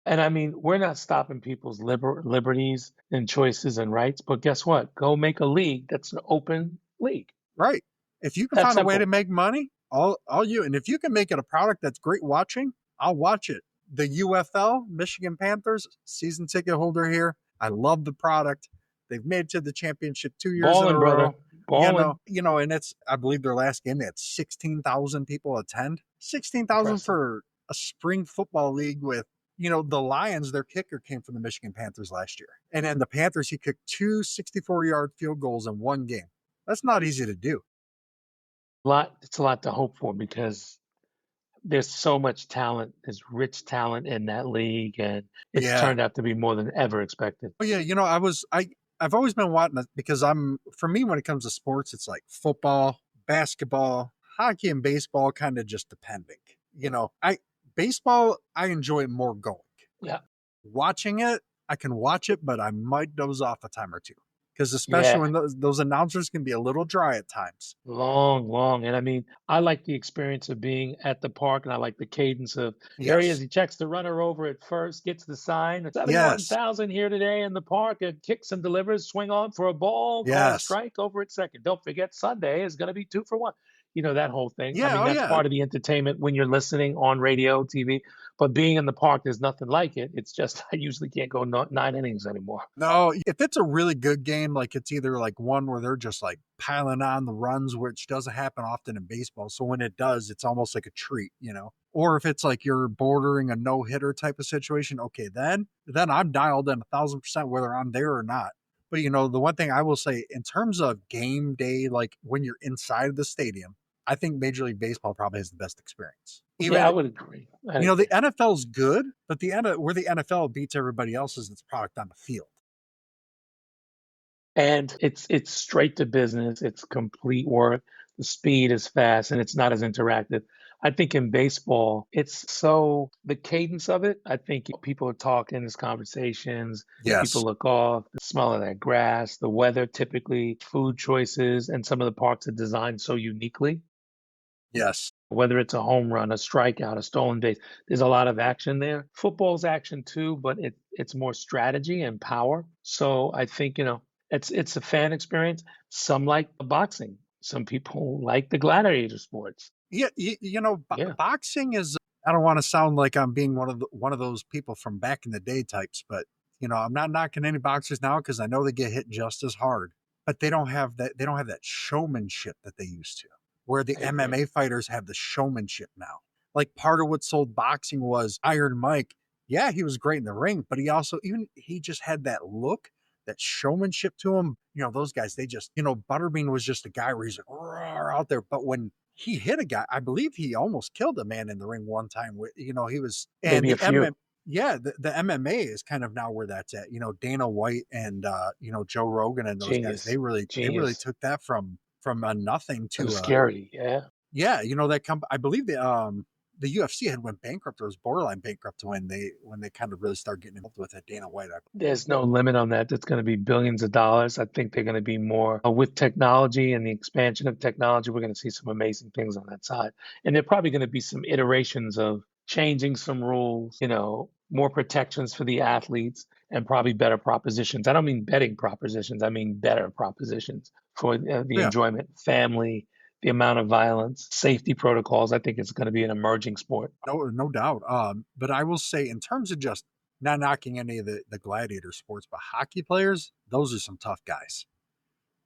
And I mean, we're not stopping people's liberties and choices and rights, but guess what? Go make a league that's an open league. Right. If you can That's find a way to simple. make money, all you and if you can make it a product that's great watching, I'll watch it. The UFL, Michigan Panthers, season ticket holder here. I love the product. They've made it to the championship 2 years in a Balling, brother. row. Balling. And it's I believe their last game they had 16,000 people attend. 16,000 Impressive. for a spring football league with the Lions, their kicker came from the Michigan Panthers last year. And then the Panthers, he kicked two 64-yard field goals in one game. That's not easy to do. It's a lot to hope for because there's so much talent, there's rich talent in that league, and it's Yeah. turned out to be more than ever expected. Oh yeah, I've always been wanting to because for me when it comes to sports, it's like football, basketball, hockey, and baseball kind of just depending. I baseball I enjoy it more going. Yeah. Watching it, I can watch it, but I might doze off a time or two. Because especially Yeah. when those announcers can be a little dry at times. Long, long. And I mean, I like the experience of being at the park and I like the cadence of there he is. Yes. He checks the runner over at first, gets the sign. Yes. 71,000 here today in the park and kicks and delivers, swing on for a ball, call a Yes. strike over at second. Don't forget Sunday is going to be 2 for 1. that whole thing. I Yeah, mean, oh that's yeah. part of the entertainment when you're listening on radio, TV. But being in the park, there's nothing like it. It's just I usually can't go 9 innings anymore. No, if it's a really good game, like it's either like one where they're just like piling on the runs, which doesn't happen often in baseball. So when it does, it's almost like a treat, you know. Or if it's like you're bordering a no hitter type of situation, okay, then I'm dialed in 1,000% whether I'm there or not. But you know, the one thing I will say in terms of game day, like when you're inside of the stadium, I think Major League Baseball probably has the best experience. Yeah, I Even would agree. I'd you know, the agree. NFL's good, but where the NFL beats everybody else is its product on the field. And it's straight to business. It's complete work. The speed is fast and it's not as interactive. I think in baseball, it's so the cadence of it. I think people are talking, there's conversations, people Yes. look off, the smell of that grass, the weather, typically food choices, and some of the parks are designed so uniquely. Yes. Whether it's a home run, a strikeout, a stolen base, there's a lot of action there. Football's action too, but it's more strategy and power. So I think, it's a fan experience. Some like boxing. Some people like the gladiator sports. Yeah, Yeah, boxing is I don't wanna sound like I'm being one of those people from back in the day types, but, you know, I'm not knocking any boxers now because I know they get hit just as hard, but they don't have that showmanship that they used to, where the I agree. MMA fighters have the showmanship now. Like, part of what sold boxing was Iron Mike. Yeah, he was great in the ring, but he just had that look, that showmanship to him. You know, those guys, they just Butterbean was just a guy where he's like, "Roar," out there, but when he hit a guy. I believe he almost killed a man in the ring one time. He was and Maybe a the MM, few. yeah, the MMA is kind of now where that's at. You know, Dana White and Joe Rogan and those guys. Genius. They really Genius. took that from a nothing to a Obscurity. Yeah. yeah. I believe the UFC had went bankrupt or was borderline bankrupt when they kind of really started getting involved with it. Dana White. There's no limit on that. It's going to be billions of dollars. I think they're going to be more with technology and the expansion of technology. We're going to see some amazing things on that side. And there are probably going to be some iterations of changing some rules, more protections for the athletes and probably better propositions. I don't mean betting propositions, I mean better propositions for the Yeah, enjoyment, family, the amount of violence, safety protocols. I think it's going to be an emerging sport. no doubt. But I will say, in terms of just not knocking any of the gladiator sports, but hockey players, those are some tough guys.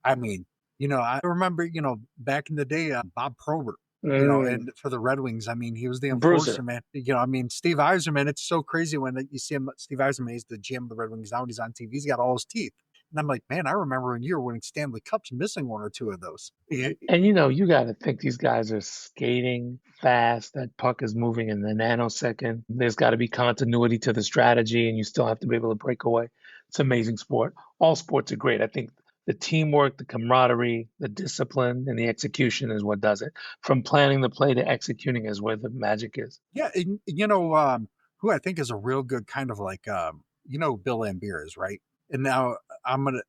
I mean, I remember, back in the day, Bob Probert, Mm, and for the Red Wings, I mean, he was the enforcer, bruiser. man. I mean, Steve Yzerman, it's so crazy when you see him, Steve Yzerman, he's the GM of the Red Wings now, and he's on TV, he's got all his teeth. And I'm like, man, I remember when you were winning Stanley Cups, missing one or two of those. Yeah, And you got to think these guys are skating fast. That puck is moving in a nanosecond. There's got to be continuity to the strategy, and you still have to be able to break away. It's an amazing sport. All sports are great. I think the teamwork, the camaraderie, the discipline, and the execution is what does it. From planning the play to executing is where the magic is. yeah, and, who I think is a real good kind of like, Bill Lambier is, right? And now I'm gonna,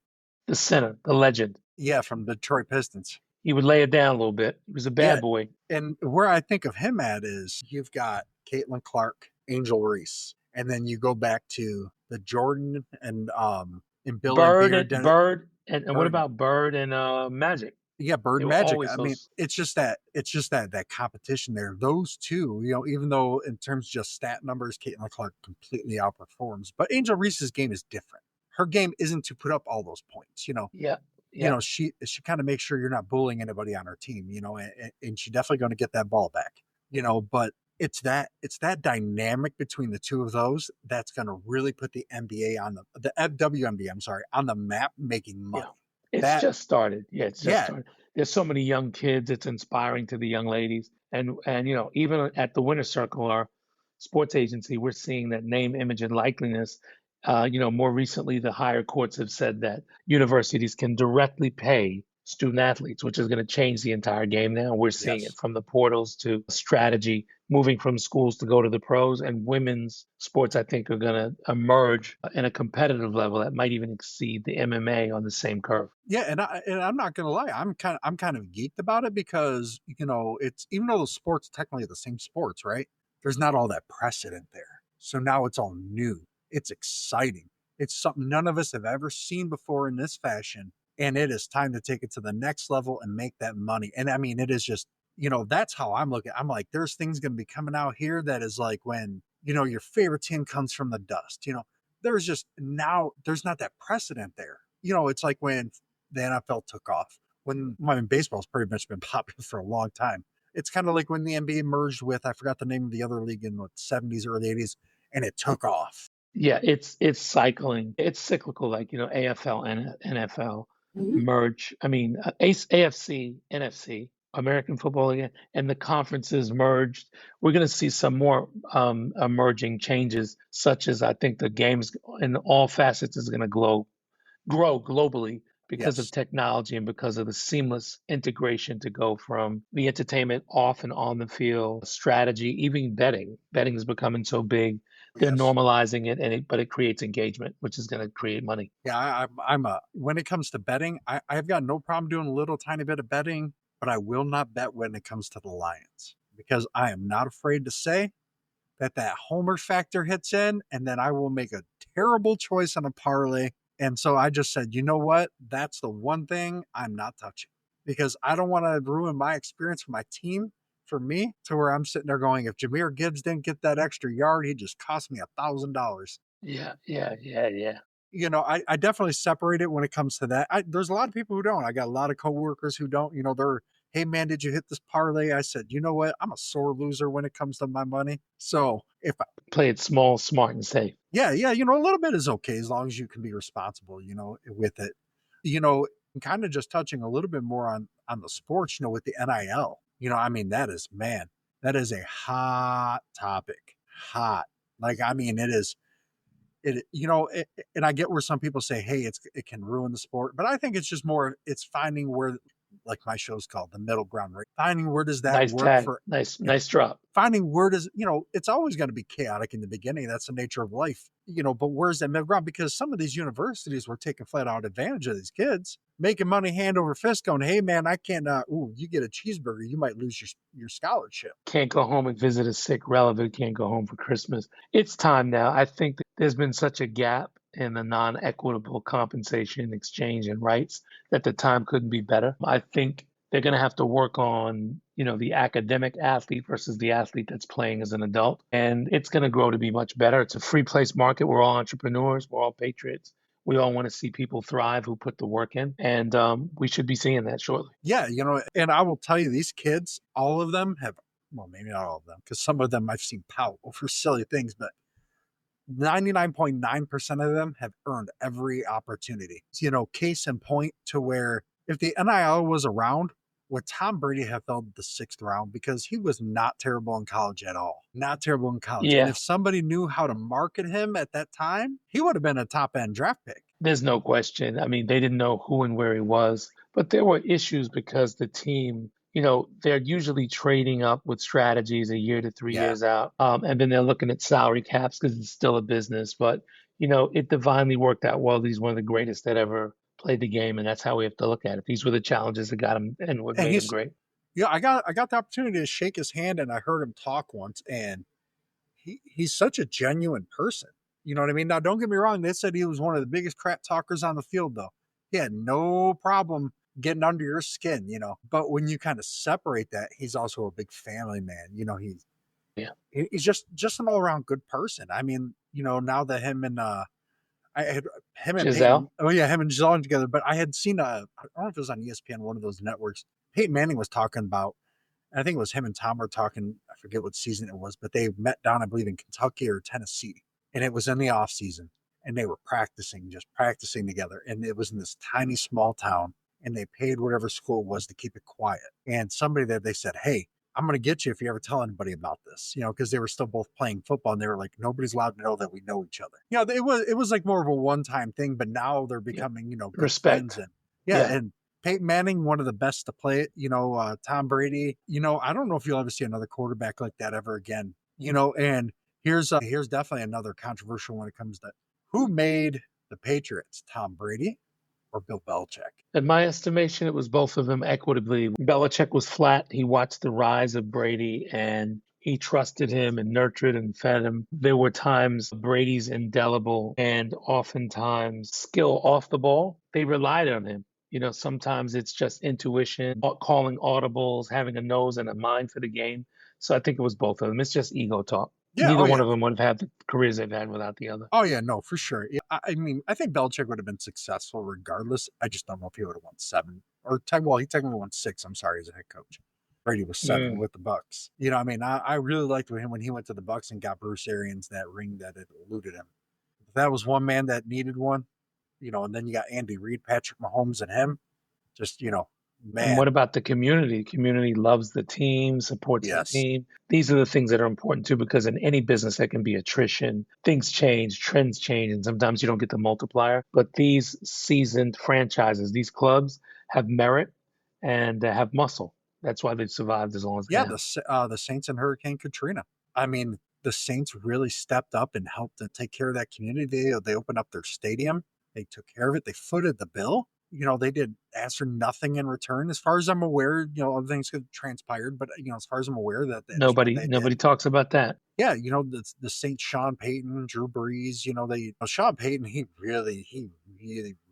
The center, the legend. yeah, from the Detroit Pistons. He would lay it down a little bit. He was a Yeah, bad boy. and where I think of him at is you've got Caitlin Clark, Angel Reese, and then you go back to the Jordan and Bill and Bird, Beer and did it. Bird, and what Bird, about Bird and Magic? yeah, Bird They and were Magic. always I mean, those. it's just that competition there. Those two, even though in terms of just stat numbers, Caitlin Clark completely outperforms, but Angel Reese's game is different. Her game isn't to put up all those points. Yeah, yeah, She kind of makes sure you're not bullying anybody on her team, and she's definitely going to get that ball back, but it's that dynamic between the two of those that's going to really put the NBA the WNBA, I'm sorry, on the map making yeah. money. It's That just started. Yeah, it's just yeah, started. There's so many young kids. It's inspiring to the young ladies, and even at the Winter Circle, our sports agency, we're seeing that name, image, and likeliness. More recently, the higher courts have said that universities can directly pay student athletes, which is going to change the entire game now. We're seeing it yes. from the portals to strategy, moving from schools to go to the pros, and women's sports, I think, are going to emerge in a competitive level that might even exceed the MMA on the same curve. Yeah, and I'm not gonna lie, I'm kind of geeked about it because it's even though the sports technically are the same sports, right? There's not all that precedent there. So now it's all new. It's exciting. It's something none of us have ever seen before in this fashion. And it is time to take it to the next level and make that money. And I mean, it is just That's how I'm looking. I'm like, there's things going to be coming out here that is like when, your favorite team comes from the dust. There's just now, there's not that precedent there. It's like when the NFL took off, when, I mean, baseball's pretty much been popular for a long time. It's kind of like when the NBA merged with, I forgot the name of the other league in the 70s, early 80s, and it took off. Yeah, it's cycling. It's cyclical, like AFL and NFL Mhm. merge. I mean, AFC, NFC, American Football again, and the conferences merged. We're going to see some more emerging changes, such as I think the games in all facets is going to grow globally because of Yes. technology and because of the seamless integration to go from the entertainment off and on the field, strategy, even betting. Betting is becoming so big. They're Yes. normalizing it, but it creates engagement, which is going to create money. Yeah, I'm a when it comes to betting, I've got no problem doing a little tiny bit of betting, but I will not bet when it comes to the Lions because I am not afraid to say that homer factor hits in, and then I will make a terrible choice on a parlay. And so I just said, you know what? That's the one thing I'm not touching because I don't want to ruin my experience for my team. For me, to where I'm sitting there going, if Jameer Gibbs didn't get that extra yard, he just cost me $1,000. Yeah, yeah, yeah, yeah. I definitely separate it when it comes to that. There's a lot of people who don't. I got a lot of coworkers who don't. They're, hey man, did you hit this parlay? I said, you know what? I'm a sore loser when it comes to my money. So if I, Play it small, smart, and safe. yeah, yeah, a little bit is okay as long as you can be responsible, with it. You know, kind of just touching a little bit more on the sports, with the NIL. I mean, that is a hot topic. Hot. Like, I mean, it is and I get where some people say, hey, it can ruin the sport, but I think it's just more, it's finding where, like my show's called the middle ground, right? Finding where does that Nice work tag. for, Nice, yeah, nice drop. finding where does, it's always going to be chaotic in the beginning. That's the nature of life, but where's that middle ground? Because some of these universities were taking flat out advantage of these kids, making money hand over fist, going, hey man, I can't, you get a cheeseburger, you might lose your scholarship. Can't go home and visit a sick relative. Can't go home for Christmas. It's time now. I think that there's been such a gap in the non-equitable compensation, exchange, and rights that the time couldn't be better. I think they're going to have to work on, the academic athlete versus the athlete that's playing as an adult. And it's going to grow to be much better. It's a free place market. We're all entrepreneurs. We're all patriots. We all want to see people thrive who put the work in. And we should be seeing that shortly. Yeah, and I will tell you, these kids, all of them have, well, maybe not all of them, because some of them I've seen pout over silly things, but 99.9% of them have earned every opportunity. Case in point to where if the NIL was around, would Tom Brady have fell the sixth round because he was not terrible in college at all. Not terrible in college. And Yeah. if somebody knew how to market him at that time, he would have been a top end draft pick. There's no question. I mean, they didn't know who and where he was, but there were issues because the team, they're usually trading up with strategies a year to three Yeah. years out. And then they're looking at salary caps because it's still a business. But, it divinely worked out well. He's one of the greatest that ever played the game. And that's how we have to look at it. These were the challenges that got him and what And made him he's, great. I got the opportunity to shake his hand and I heard him talk once, and he's such a genuine person. You know what I mean? Now, don't get me wrong. They said he was one of the biggest crap talkers on the field, though. He had no problem getting under your skin. But when you kind of separate that, he's also a big family man. Yeah. He's just an all around good person. I mean, now that him and I had him and Giselle. Peyton. Oh yeah, him and Giselle together. But I had seen I don't know if it was on ESPN, one of those networks. Peyton Manning was talking about, I think it was him and Tom were talking. I forget what season it was, but they met down, I believe, in Kentucky or Tennessee, and it was in the off season, and they were practicing, just practicing together, and it was in this tiny small town, and they paid whatever school it was to keep it quiet. And somebody there, they said, "Hey, I'm going to get you if you ever tell anybody about this," because they were still both playing football, and they were like, "Nobody's allowed to know that we know each other." It was like more of a one time thing, but now they're Yeah. becoming good friends, Respect. and yeah, Yeah. and Peyton Manning, one of the best to play it. Tom Brady. I don't know if you'll ever see another quarterback like that ever again. And here's definitely another controversial when it comes to who made the Patriots, Tom Brady or Bill Belichick. In my estimation, it was both of them equitably. Belichick was flat. He watched the rise of Brady and he trusted him and nurtured and fed him. There were times Brady's indelible and oftentimes skill off the ball. They relied on him. Sometimes it's just intuition, calling audibles, having a nose and a mind for the game. So I think it was both of them. It's just ego talk. Yeah, Neither oh one yeah. of them would have had the careers they've had without the other. Oh yeah, no, for sure. Yeah, I mean, I think Belichick would have been successful regardless. I just don't know if he would have won 7 or 10. Well, he technically won 6. I'm sorry, as a head coach. Brady was 7 Mm. with the Bucks. I mean, I really liked him when he went to the Bucks and got Bruce Arians that ring that had eluded him. If that was one man that needed one, and then you got Andy Reid, Patrick Mahomes, and him. Just And man, what about the community? The community loves the team, supports the yes, team. These are the things that are important too, because in any business, there can be attrition. Things change, trends change, and sometimes you don't get the multiplier. But these seasoned franchises, these clubs have merit and have muscle. That's why they've survived as long as they yeah. have. The Saints and Hurricane Katrina. I mean, the Saints really stepped up and helped to take care of that community. They opened up their stadium. They took care of it. They footed the bill. They did ask for nothing in return, as far as I'm aware. Other things could have transpired, but as far as I'm aware, that is what they did. Nobody talks about that. Yeah, the Saint Sean Payton, Drew Brees, Sean Payton, he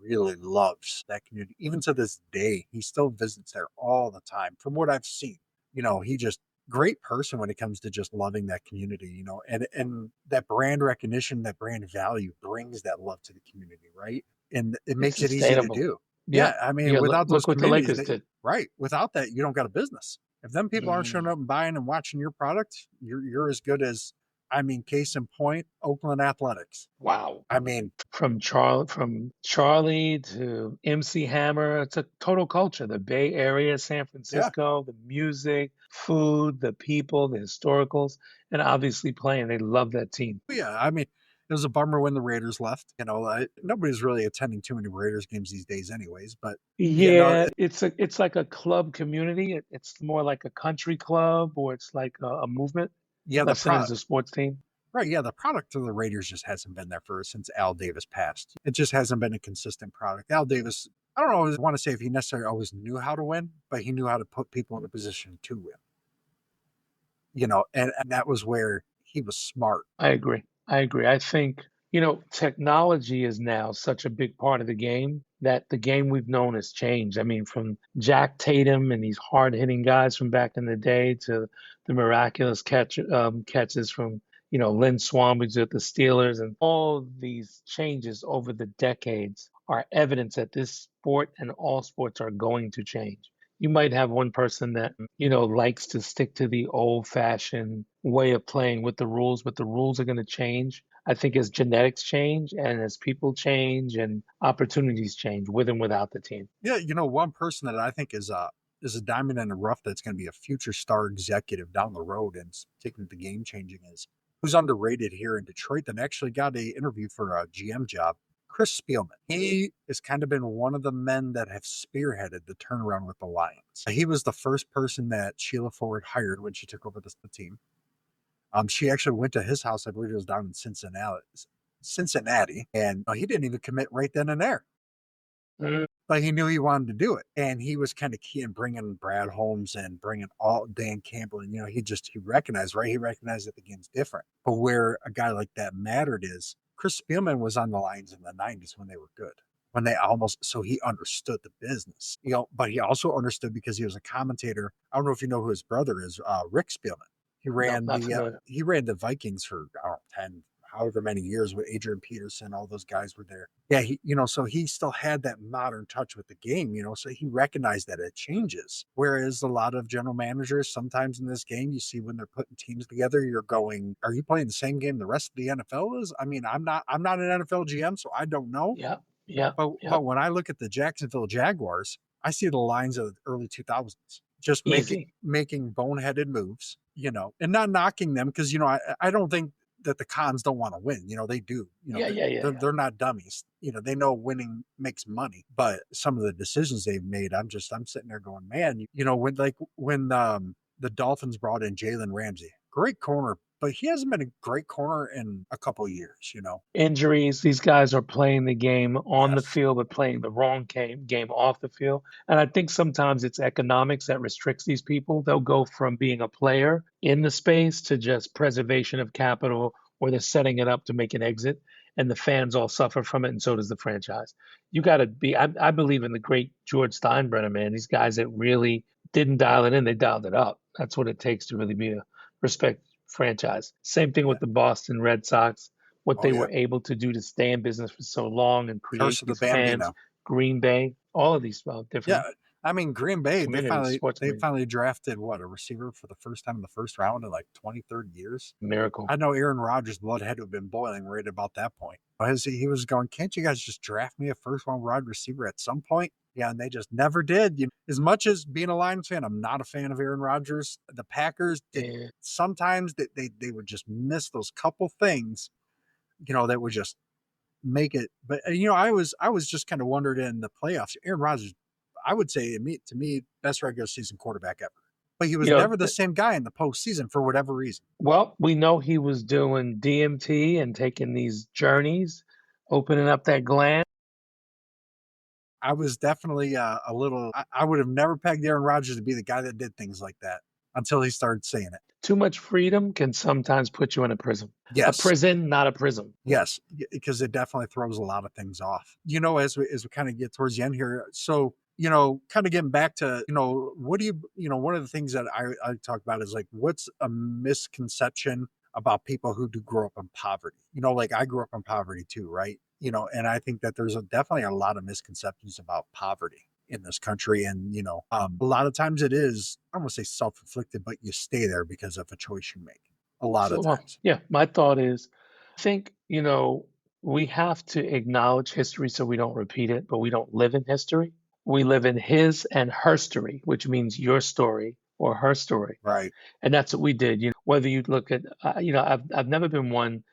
really loves that community. Even to this day, he still visits there all the time. From what I've seen, he just great person when it comes to just loving that community, and that brand recognition, that brand value brings that love to the community, right? And it It's makes it easy to sustainable. do. Yeah. Yeah, I mean, Yeah. Look, without those look what the communities, Lakers did. right? Without that, you don't got a business. If them people aren't showing Mm. up and buying and watching your product, you're as good as, I mean, case in point, Oakland Athletics. Wow. I mean, From Charlie to MC Hammer. It's a total culture. The Bay Area, San yeah, Francisco, the music, food, the people, the historicals, and obviously playing. They love that team. yeah. I mean, it was a bummer when the Raiders left. Nobody's really attending too many Raiders games these days, anyways. But yeah, no, Yeah, it's like a club community. It's more like a country club, or it's like a movement, yeah, the less than it is product. a sports team. Right, yeah, the product of the Raiders just hasn't been there for since Al Davis passed. It just hasn't been a consistent product. Al Davis, I don't always want to say if he necessarily always knew how to win, but he knew how to put people in a position to win. And that was where he was smart. I agree. I agree. I think, technology is now such a big part of the game that the game we've known has changed. I mean, from Jack Tatum and these hard-hitting guys from back in the day to the miraculous catches from, Lynn Swan, who's at the Steelers, and all these changes over the decades are evidence that this sport and all sports are going to change. You might have one person that, likes to stick to the old fashioned way of playing with the rules, but the rules are going to change. I think as genetics change and as people change and opportunities change with and without the team. Yeah, one person that I think is a diamond in the rough that's going to be a future star executive down the road and taking the game changing is who's underrated here in Detroit that actually got a interview for a GM job. Chris Spielman. He has kind of been one of the men that have spearheaded the turnaround with the Lions. He was the first person that Sheila Ford hired when she took over the team. She actually went to his house. I believe it was down in Cincinnati, and he didn't even commit right then and there. Mm. But he knew he wanted to do it, and he was kind of key in bringing Brad Holmes and bringing all Dan Campbell. And he recognized, right? He recognized that the game's different. But where a guy like that mattered is Chris Spielman was on the Lions in the '90s when they were good, when they almost, so he understood the business. But he also understood because he was a commentator. I don't know if you know who his brother is, Rick Spielman. He No, ran not the familiar. he ran the Vikings for I don't know, 10 however many years with Adrian Peterson, all those guys were there. Yeah, so he still had that modern touch with the game, so he recognized that it changes. Whereas a lot of general managers, sometimes in this game, you see when they're putting teams together, you're going, are you playing the same game the rest of the NFL is? I mean, I'm not an NFL GM, so I don't know. Yep, yep, But yep. when I look at the Jacksonville Jaguars, I see the lines of the early 2000s just making Easy. making boneheaded moves, and not knocking them because I don't think that the cons don't want to win. They do. Yeah, yeah, yeah, yeah. They're not dummies. They know winning makes money. But some of the decisions they've made, I'm sitting there going, man, when the Dolphins brought in Jalen Ramsey, great corner, but he hasn't been a great corner in a couple of years. Injuries. These guys are playing the game on the Yes. field, but playing the wrong game off the field. And I think sometimes it's economics that restricts these people. They'll go from being a player in the space to just preservation of capital, or they're setting it up to make an exit. and the fans all suffer from it, and so does the franchise. You got to be. I believe in the great George Steinbrenner, man. These guys that really didn't dial it in, they dialed it up. That's what it takes to really be a respect franchise. Same thing Yeah. with the Boston Red Sox, what Oh they yeah. were able to do to stay in business for so long and create Curse of the these fans. Bambino. Green Bay, all of these Yeah. different I mean, Green Bay, communities, sports they communities. finally drafted what, a receiver for the first time in the first round in like 20, 30 years. Miracle. I know Aaron Rodgers' blood had to have been boiling right about that point. As he was going, can't you guys just draft me a first round wide receiver at some point? Yeah, and they just never did. As much as being a Lions fan, I'm not a fan of Aaron Rodgers. The Packers did Yeah. sometimes they would just miss those couple things, that would just make it. But I was just kind of wondered in the playoffs. Aaron Rodgers, I would say to me, best regular season quarterback ever. But he You was know, never the same guy in the postseason for whatever reason. well, we know he was doing DMT and taking these journeys, opening up that gland. I was definitely a little. I would have never pegged Aaron Rodgers to be the guy that did things like that until he started saying it. Too much freedom can sometimes put you in a prison. A Yes, prison, not a prism. yes, because it definitely throws a lot of things off. As we kind of get towards the end here, so kind of getting back to what do one of the things that I talk about is like what's a misconception about people who do grow up in poverty. Like I grew up in poverty too, right? And I think that there's definitely a lot of misconceptions about poverty in this country, and a lot of times it is, I don't want to say self-inflicted, but you stay there because of a choice you make a lot of So, times. yeah, my thought is, I think, we have to acknowledge history so we don't repeat it, but we don't live in history. We live in his and her story, which means your story or her story. Right. And that's what we did. Whether you look at, I've never been one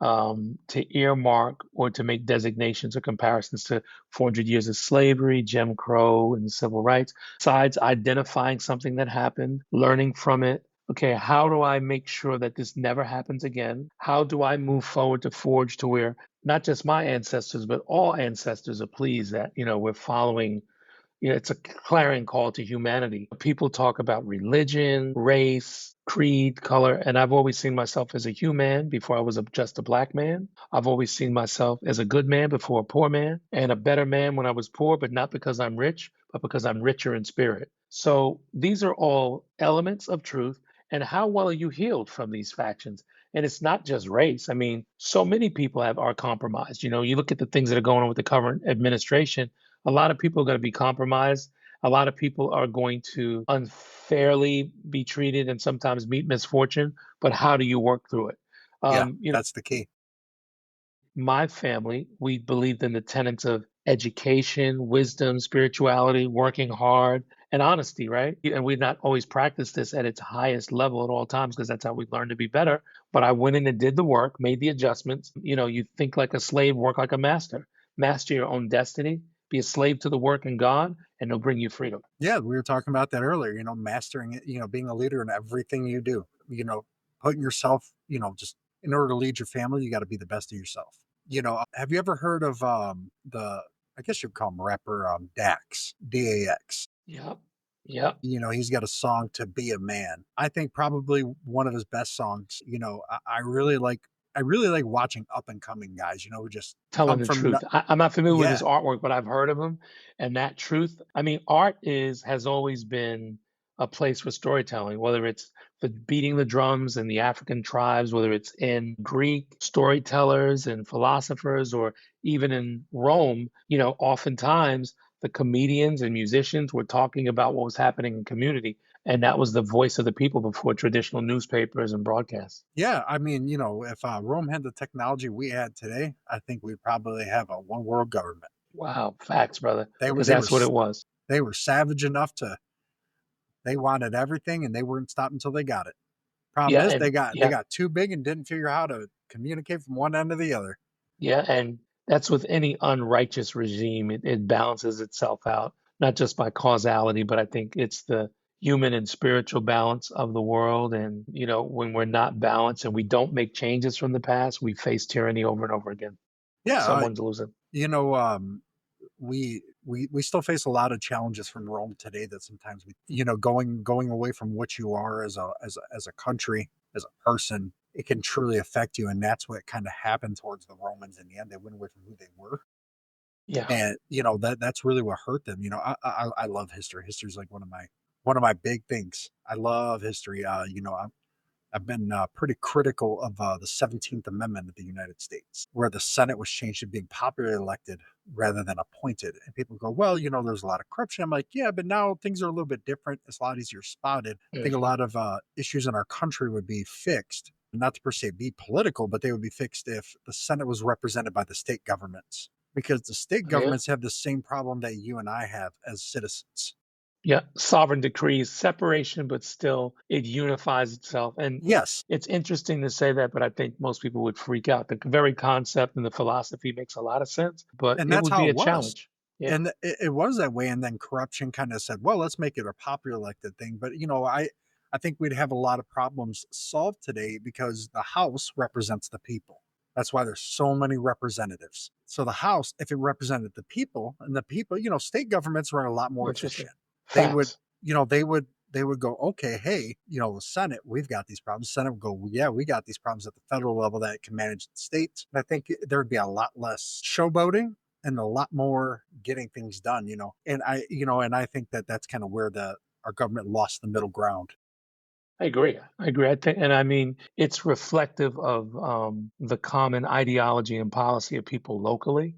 to earmark or to make designations or comparisons to 400 years of slavery, Jim Crow, and civil rights. Besides identifying something that happened, learning from it. Okay, how do I make sure that this never happens again? How do I move forward to forge to where not just my ancestors, but all ancestors are pleased that, we're following, it's a clarion call to humanity. People talk about religion, race, creed, color, and I've always seen myself as a human before I was just a black man. I've always seen myself as a good man before a poor man, and a better man when I was poor, but not because I'm rich, but because I'm richer in spirit. So these are all elements of truth. And how well are you healed from these factions? And it's not just race. I mean, so many people are compromised. You look at the things that are going on with the current administration, a lot of people are going to be compromised. A lot of people are going to unfairly be treated and sometimes meet misfortune. But how do you work through it? Yeah, Um, you know, that's the key. my family, we believed in the tenets of education, wisdom, spirituality, working hard, and honesty, right? And we've not always practiced this at its highest level at all times because that's how we learned to be better. But I went in and did the work, made the adjustments. You think like a slave, work like a master. Master your own destiny, be a slave to the work and God, and it'll bring you freedom. Yeah, we were talking about that earlier, mastering it, being a leader in everything you do, putting yourself, just in order to lead your family, you got to be the best of yourself. Have you ever heard of I guess you'd call him rapper, Dax, DAX? Yep. Yep. He's got a song, To Be a Man. I think probably one of his best songs. I really like watching up and coming guys, who just Telling come the from truth. I'm not familiar with yeah, his artwork, but I've heard of him. And that truth, I mean, art has always been a place for storytelling, whether it's the beating the drums in the African tribes, whether it's in Greek storytellers and philosophers, or even in Rome, oftentimes the comedians and musicians were talking about what was happening in community. And that was the voice of the people before traditional newspapers and broadcasts. yeah. I mean, if Rome had the technology we had today, I think we'd probably have a one world government. Wow, facts, brother, They were because they were that's what it was. they were savage enough to they wanted everything and they weren't stopped until they got it. Problem Yeah, is and they yeah, got too big and didn't figure out how to communicate from one end to the other. yeah, and that's with any unrighteous regime. It balances itself out, not just by causality, but I think it's the human and spiritual balance of the world. And, when we're not balanced and we don't make changes from the past, we face tyranny over and over again. Yeah, Someone's losing. you know, we still face a lot of challenges from Rome today that sometimes going away from what you are as a country, as a person, it can truly affect you. And that's what kind of happened towards the Romans in the end. They went away from who they were. Yeah. And that's really what hurt them. I love history. History is like one of my big things. I love history. I've been pretty critical of the 17th Amendment of the United States, where the Senate was changed to being popularly elected rather than appointed. And people go, well, there's a lot of corruption. I'm like, yeah, but now things are a little bit different. It's a lot easier spotted. I think a Mhm. lot of issues in our country would be fixed, not to per se be political, but they would be fixed if the Senate was represented by the state governments. Because the state Yeah. governments have the same problem that you and I have as citizens. Yeah, sovereign decrees, separation, but still it unifies itself. And Yes, it's interesting to say that, but I think most people would freak out. The very concept and the philosophy makes a lot of sense, but and it that's would how be it a was. challenge. Yeah, And it was that way, and then corruption kind of said, well, let's make it a popular elected thing. But I think we'd have a lot of problems solved today because the House represents the people. That's why there's so many representatives. So the House, if it represented the people, and the people, state governments run a lot more interesting. efficient. They would, Facts. they would go, okay, hey, the Senate, we've got these problems. The Senate would go, well, yeah, we got these problems at the federal level that can manage the states. And I think there would be a lot less showboating and a lot more getting things done. And I think that that's kind of where the our government lost the middle ground. I agree. I agree. I think, and I mean, it's reflective of the common ideology and policy of people locally.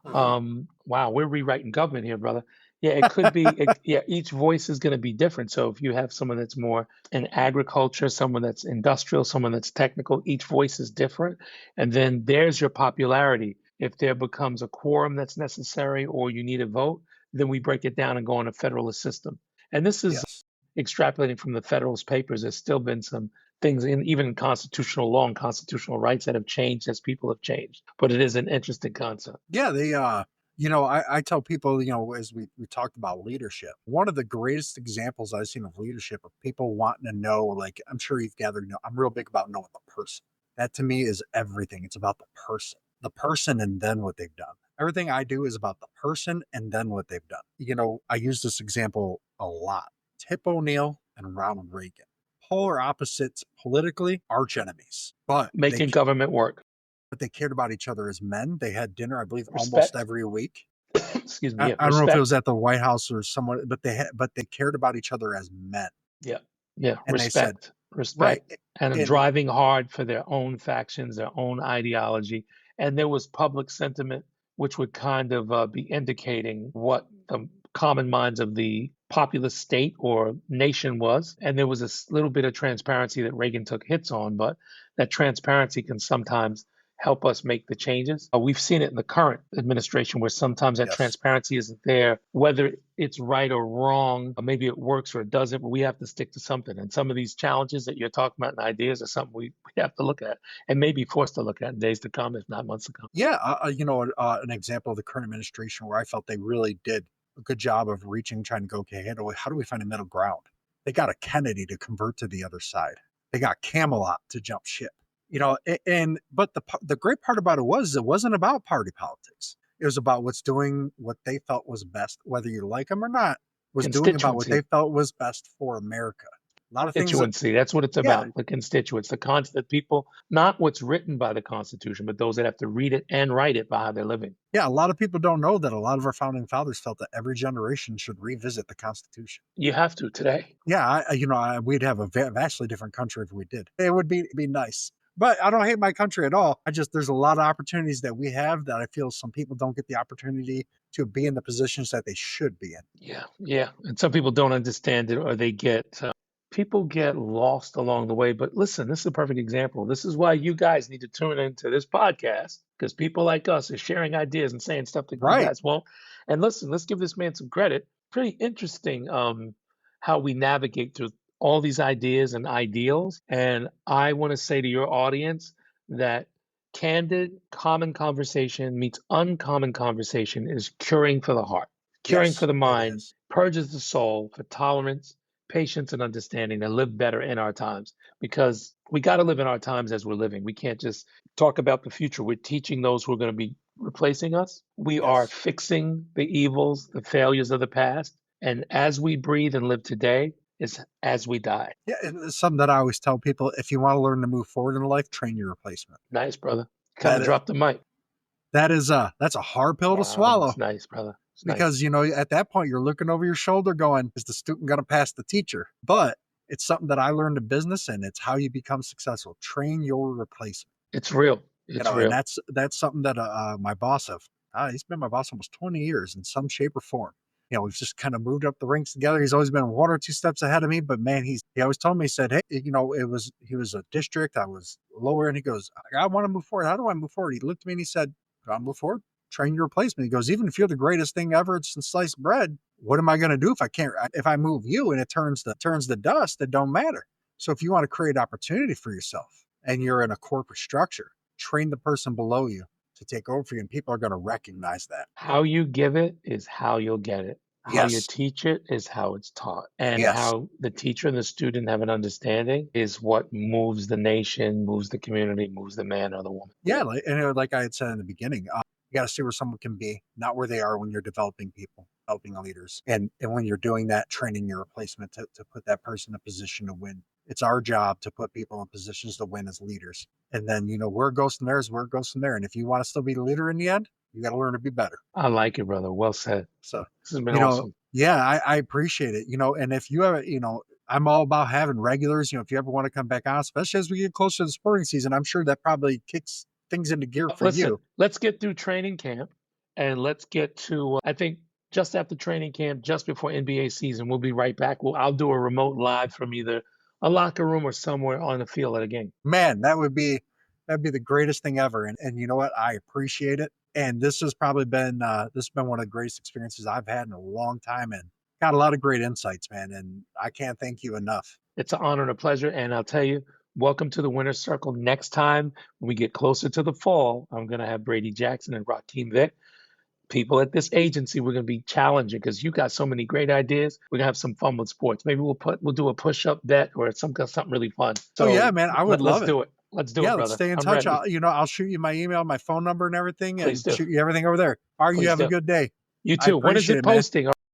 Mhm. Wow, we're rewriting government here, brother. Yeah, it could be. Yeah, each voice is going to be different. So if you have someone that's more in agriculture, someone that's industrial, someone that's technical, each voice is different. And then there's your popularity. If there becomes a quorum that's necessary or you need a vote, then we break it down and go on a federalist system. And this is Yes. extrapolating from the Federalist Papers. There's still been some things in even in constitutional law and constitutional rights that have changed as people have changed. But it is an interesting concept. Yeah, I tell people, as we talked about leadership, one of the greatest examples I've seen of leadership of people wanting to know, like I'm sure you've gathered, I'm real big about knowing the person. That to me is everything. It's about the person and then what they've done. Everything I do is about the person and then what they've done. I use this example a lot. Tip O'Neill and Ronald Reagan, polar opposites politically, arch enemies, but Making government work. they cared about each other as men. They had dinner, I believe, almost Respect. every week. Excuse me. I, Yeah, I don't know if it was respect. at the White House or somewhere, but they cared about each other as men. Yeah, yeah, And they said, respect, right. respect, and And driving hard for their own factions, their own ideology. And there was public sentiment, which would kind of be indicating what the common minds of the populous state or nation was. And there was a little bit of transparency that Reagan took hits on, but that transparency can sometimes help us make the changes. We've seen it in the current administration where sometimes that yes. transparency isn't there, whether it's right or wrong, or maybe it works or it doesn't, but we have to stick to something. And some of these challenges that you're talking about and ideas are something we have to look at and maybe forced to look at in days to come, if not months to come. Yeah. An example of the current administration where I felt they really did a good job of reaching, trying to go, okay, how do we find a middle ground? They got a Kennedy to convert to the other side. They got Camelot to jump ship. But the great part about it was it wasn't about party politics. It was about what's doing what they felt was best, whether you like them or not, was doing about what they Constituency. felt was best for America. A lot of things that, Constituency. That's what it's yeah, about. The constituents, the people, not what's written by the Constitution, but those that have to read it and write it by how they're living. yeah, a lot of people don't know that a lot of our founding fathers felt that every generation should revisit the Constitution. You have to today. Yeah, we'd have a vastly different country if we did. It would be nice. But I don't hate my country at all. There's a lot of opportunities that we have that I feel some people don't get the opportunity to be in the positions that they should be in. Yeah, yeah. And some people don't understand it or they get people get lost along the way. But listen, this is a perfect example. This is why you guys need to tune into this podcast because people like us are sharing ideas and saying stuff that you Right. guys won't. And listen, let's give this man some credit. Pretty interesting how we navigate through all these ideas and ideals. And I want to say to your audience that candid, common conversation meets uncommon conversation is curing for the heart, curing for Yes, the it mind, is. purges the soul for tolerance, patience, and understanding to live better in our times. Because we got to live in our times as we're living. We can't just talk about the future. We're teaching those who are going to be replacing us. We are Yes. fixing the evils, the failures of the past. And as we breathe and live today, is as we die. Yeah, and it's something that I always tell people, if you wanna learn to move forward in life, train your replacement. Nice, brother. Kind That of dropped the mic. that's a hard pill to Wow, swallow that's nice, brother. It's nice. because, at that point, you're looking over your shoulder going, "Is the student gonna pass the teacher?" But it's something that I learned in business, and it's how you become successful. Train your replacement. It's real. It's And real. that's something that my boss of he's been my boss almost 20 years in some shape or form. We've just kind of moved up the ranks together. He's always been one or two steps ahead of me, but man, he always told me, he said, "Hey, he was a district, I was lower," and he goes, "I want to move forward. How do I move forward?" He looked at me and he said, "I move forward. Train your replacement." He goes, "Even if you're the greatest thing ever since sliced bread, what am I going to do if I move you and it turns the dust? It don't matter." So if you want to create opportunity for yourself and you're in a corporate structure, train the person below you to take over for you, and people are going to recognize that. How you give it is how you'll get it. How you Yes, teach it is how it's taught. And yes, how the teacher and the student have an understanding is what moves the nation, moves the community, moves the man or the woman. yeah. Like I had said in the beginning, you got to see where someone can be, not where they are when you're developing people, developing leaders, and when you're doing that, training your replacement to put that person in a position to win. It's our job to put people in positions to win as leaders, and then where it goes from there is where it goes from there. And if you want to still be the leader in the end, you got to learn to be better. I like it, brother. Well said. So, This has been awesome. yeah, I appreciate it. And if you ever, I'm all about having regulars. If you ever want to come back on, especially as we get closer to the sporting season, I'm sure that probably kicks things into gear for Listen, you. let's get through training camp and let's get to, I think just after training camp, just before NBA season, we'll be right back. I'll do a remote live from either a locker room or somewhere on the field at a game. Man, that'd be the greatest thing ever. And you know what? I appreciate it. And this has been one of the greatest experiences I've had in a long time, and got a lot of great insights, man. And I can't thank you enough. It's an honor and a pleasure. And I'll tell you, welcome to the winner's circle. Next time, when we get closer to the fall, I'm going to have Brady Jackson and Rakeem Vick. People at this agency, we're going to be challenging because you got so many great ideas. We're going to have some fun with sports. Maybe we'll do a push-up bet or something really fun. Oh yeah, So man, I would let's love it. do it. Let's do it, Yeah, let's brother. stay in I'm touch. ready. I'll shoot you my email, my phone number, and everything, Please and do. shoot you everything over there. All right, you Please have a do. good day. You I too. When is appreciate it it, man. posting?